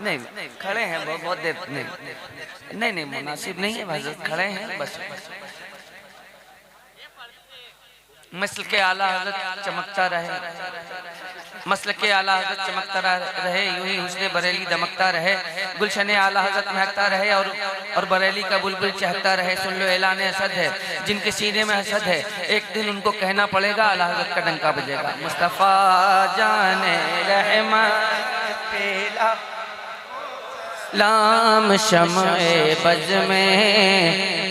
नहीं खड़े हैं बहुत देर, नहीं मुनासिब नहीं है हजरत, खड़े हैं बस। मसल के आला हजरत चमकता रहे, मसल के आला हजरत चमकता रहे, यूं ही हुस्ने बरेली दमकता रहे, गुलशन आला हजरत महकता रहे, और बरेली का बुलबुल चहकता रहे। सुन लो ऐलान असद है, जिनके सीने में हसद है, एक दिन उनको कहना पड़ेगा आला हजरत का डंका बजेगा। मुस्तफ़ा जाने रहमत पेला लाम शम्ए बज़ में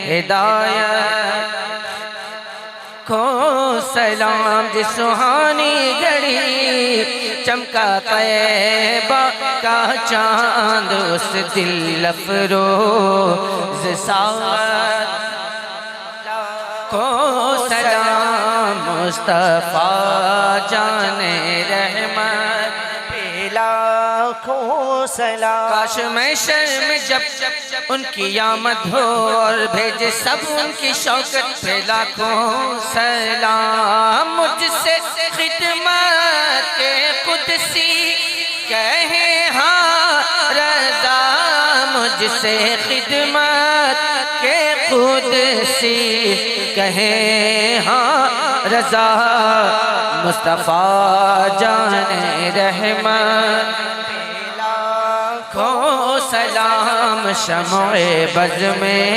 हिदायत को सलाम। जिस सुहानी घड़ी चमका तैबा का चांद उस दिल अफरोज साथ को सलाम मुस्तफा जाने रहमत लाखों सलाम। काश मैं शर्म जब उनकी आमद हो और भेजे सब उनकी शौकत पे लाखों सलाम। मुझसे खिदमत के कुदसी कहे हाँ रज़ा, मुझसे खिदमत के कुदसी कहे हाँ रज़ा, मुस्तफ़ा जाने रहमत लाखों सलाम। शम्ए बज़ में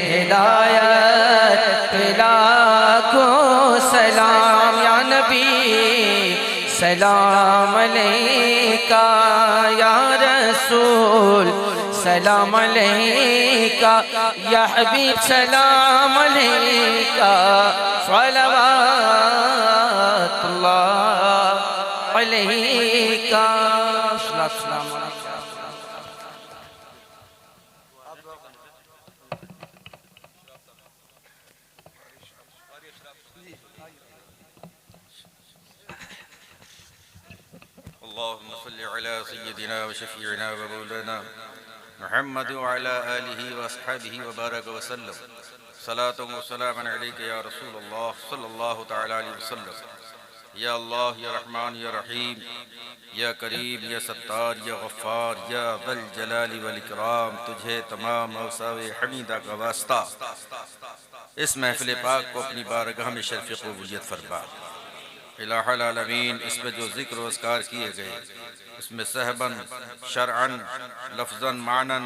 हिदायत लाखों सलाम। या नबी सलाम अलैका, या रसूल सलाम अलैका, या हबीब सलाम अलैका, सलवातुल्लाह अलैका। सलाम अल्लाहुम्मा सल्लि अला सय्यिदिना व शफ़ीइना व मौलाना मुहम्मद व अला आलिहि व अस्हाबिहि व बारक व सल्लम। सलातु व सलाम अलैका या रसूलल्लाह सल्लल्लाहु तआला अलैहि वसल्लम। या अल्लाह या रहमान या रहीम या करीम या सत्तार या गफ़्फ़ार या ज़ल जलाली वल इकराम, तुझे तमाम औसाफ़े हमीदा का वास्ता। इस महफ़िल पाक को अपनी बारगाह में शर्फ़ क़बूलियत फरमा। इलाहुल आलमीन, इसमें जो ज़िक्र व अस्कार किए गए, इसमें सहबन शरअन लफ्ज़न मानन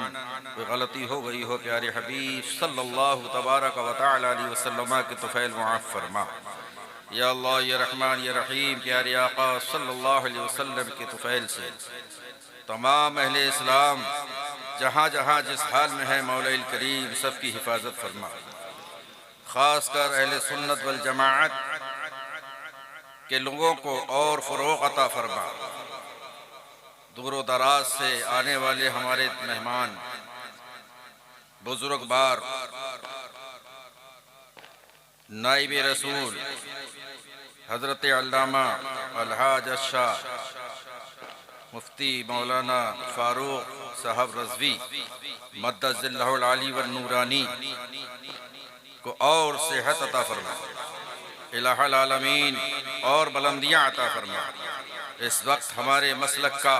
कोई गलती हो गई हो, प्यारे हबीब सल्लल्लाहु तबारक व तआला अलैहि वसल्लम के तुफ़ैल मुआफ़ फरमा। या अल्लाह या रहमान या रहीम, प्यारे आका सल्लल्लाहु अलैहि वसल्लम के तुफ़ैल से तमाम अहले इस्लाम जहाँ जहाँ जिस हाल में है, मौला करीम सबकी हिफाजत फरमा। ख़ासकर अहले सुन्नत वल जमाअत के लोगों को और फ़रोग़ अता फरमा। दूर दराज से आने वाले हमारे मेहमान बुजुर्गवार, नाइब रसूल हज़रत अल्लामा अलहाज अशाह मुफ्ती मौलाना फ़ारूक साहब रज़वी मद्दज़िल्लाहुल आली व नूरानी को और सेहत अता फरमा। इलाहुल आलमीन और बुलंदियाँ अता फरमा। इस वक्त हमारे मसलक का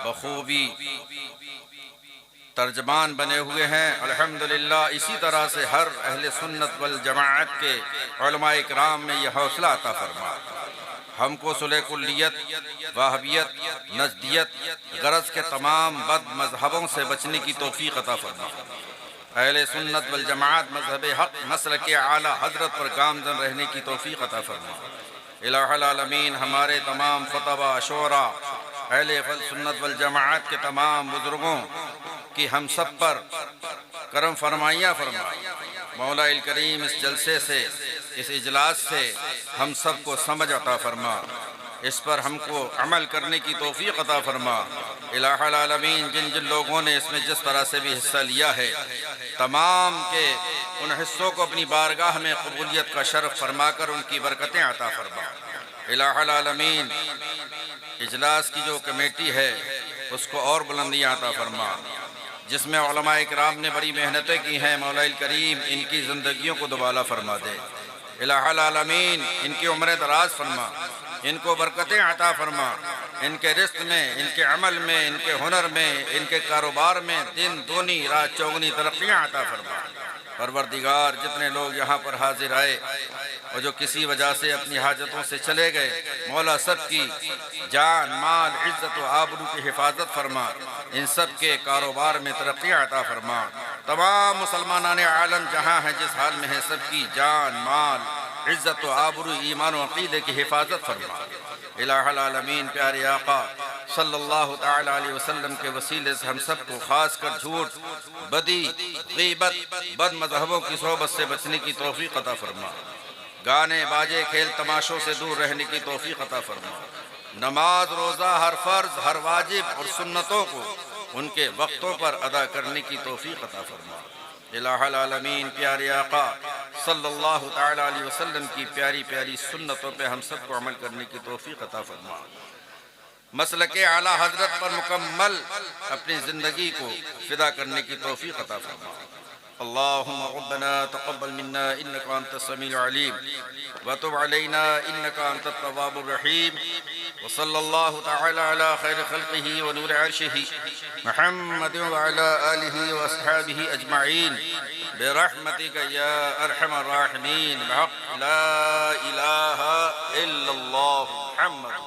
बखूबी तर्जमान बने हुए हैं अल्हम्दुलिल्लाह। इसी तरह से हर अहले सुन्नत वल जमाअत के उलमाए किराम में यह हौसला अता फरमा। हमको सुलह कुल्लियत, वाहबियत, नजदियत, गरज के तमाम बद मजहबों से बचने की तौफीक अता फरमा। अहले सुन्नत वल जमाअत मजहब हक मसलक आला हजरत पर गामजन रहने की तौफीक अता फरमा। इलाहुल आलमीन हमारे तमाम ख़ुतबा शोरा अहले सुन्नत वल जमाअत के तमाम बुजुर्गों की हम सब पर करम फरमाइयाँ फरमा। मौला करीम इस जलसे से, इस इजलास से हम सब को समझ अता फरमा। इस पर हमको अमल करने की तौफीक अता फरमा। इलाहुल आलमीन जिन जिन लोगों ने इसमें जिस तरह से भी हिस्सा लिया है, तमाम के उन हिस्सों को अपनी बारगाह में कबूलियत का शरफ फरमाकर उनकी बरकतें अता फरमा। इलाहुल आलमीन इजलास की जो कमेटी है उसको और बुलंदियाँ अता फरमा, जिसमें उलमाए किराम ने बड़ी मेहनतें की हैं। मौला करीम इनकी ज़िंदगियों को दुबाला फरमा दे। इलाहुल आलमीन इनकी उम्र दराज फरमा, इनको बरकतें अता फरमा। इनके रिज़्क़ में, इनके अमल में, इनके हुनर में, इनके कारोबार में दिन दूनी रात चौगुनी तरक्कियाँ अता फरमा। परवरदिगार जितने लोग यहाँ पर हाजिर आए और जो किसी वजह से अपनी हाजतों से चले गए, मौला सब की जान माल इज़्ज़त व आबरू की हिफाजत फरमा। इन सब के कारोबार में तरक्कियाँ अता फरमा। तमाम मुसलमानान आलम जहाँ हैं, जिस हाल में हैं, सबकी जान माल इज़्ज़त व आबरू ईमान व अक़ीदे की हिफाजत फरमा। इलाहुल आलमीन प्यारे आका सल्लल्लाहु तआला अलैहि वसल्लम के वसीले से हम सब को खास कर झूठ, बदी, गीबत, बद मज़हबों की सोबत से बचने की तौफीक अता फरमा। गाने बाजे खेल तमाशों से दूर रहने की तौफीक अता फरमा। नमाज रोज़ा हर फ़र्ज़ हर वाजिब और सुन्नतों को उनके वक्तों पर अदा करने की तौफीक अता फरमा। इलाहुल आलमीन प्यारे आका सल्लल्लाहु तआला अलैहि वसल्लम की प्यारी प्यारी सुन्नतों पे हम सबको अमल करने की तौफीक अता फरमा। मसलके आला हजरत पर मुकम्मल अपनी ज़िंदगी को फिदा करने की तौफीक अता फरमा। अल्लाहुम्मा रब्बना तक़ब्बल मिन्ना इन्नका अंतस समीउल अलीम व तुब अलैना इन्नका अंतत तव्वाबुर रहीम व सल्लल्लाहु तआला अला खैर खल्क़िही व नूर अर्शिही मुहम्मद व अला आलिही व अस्हाबिही अजमईन बिरहमतिका या अरहमर राहिमीन बिहक़्क़ि ला इलाहा इल्लल्लाह मुहम्मद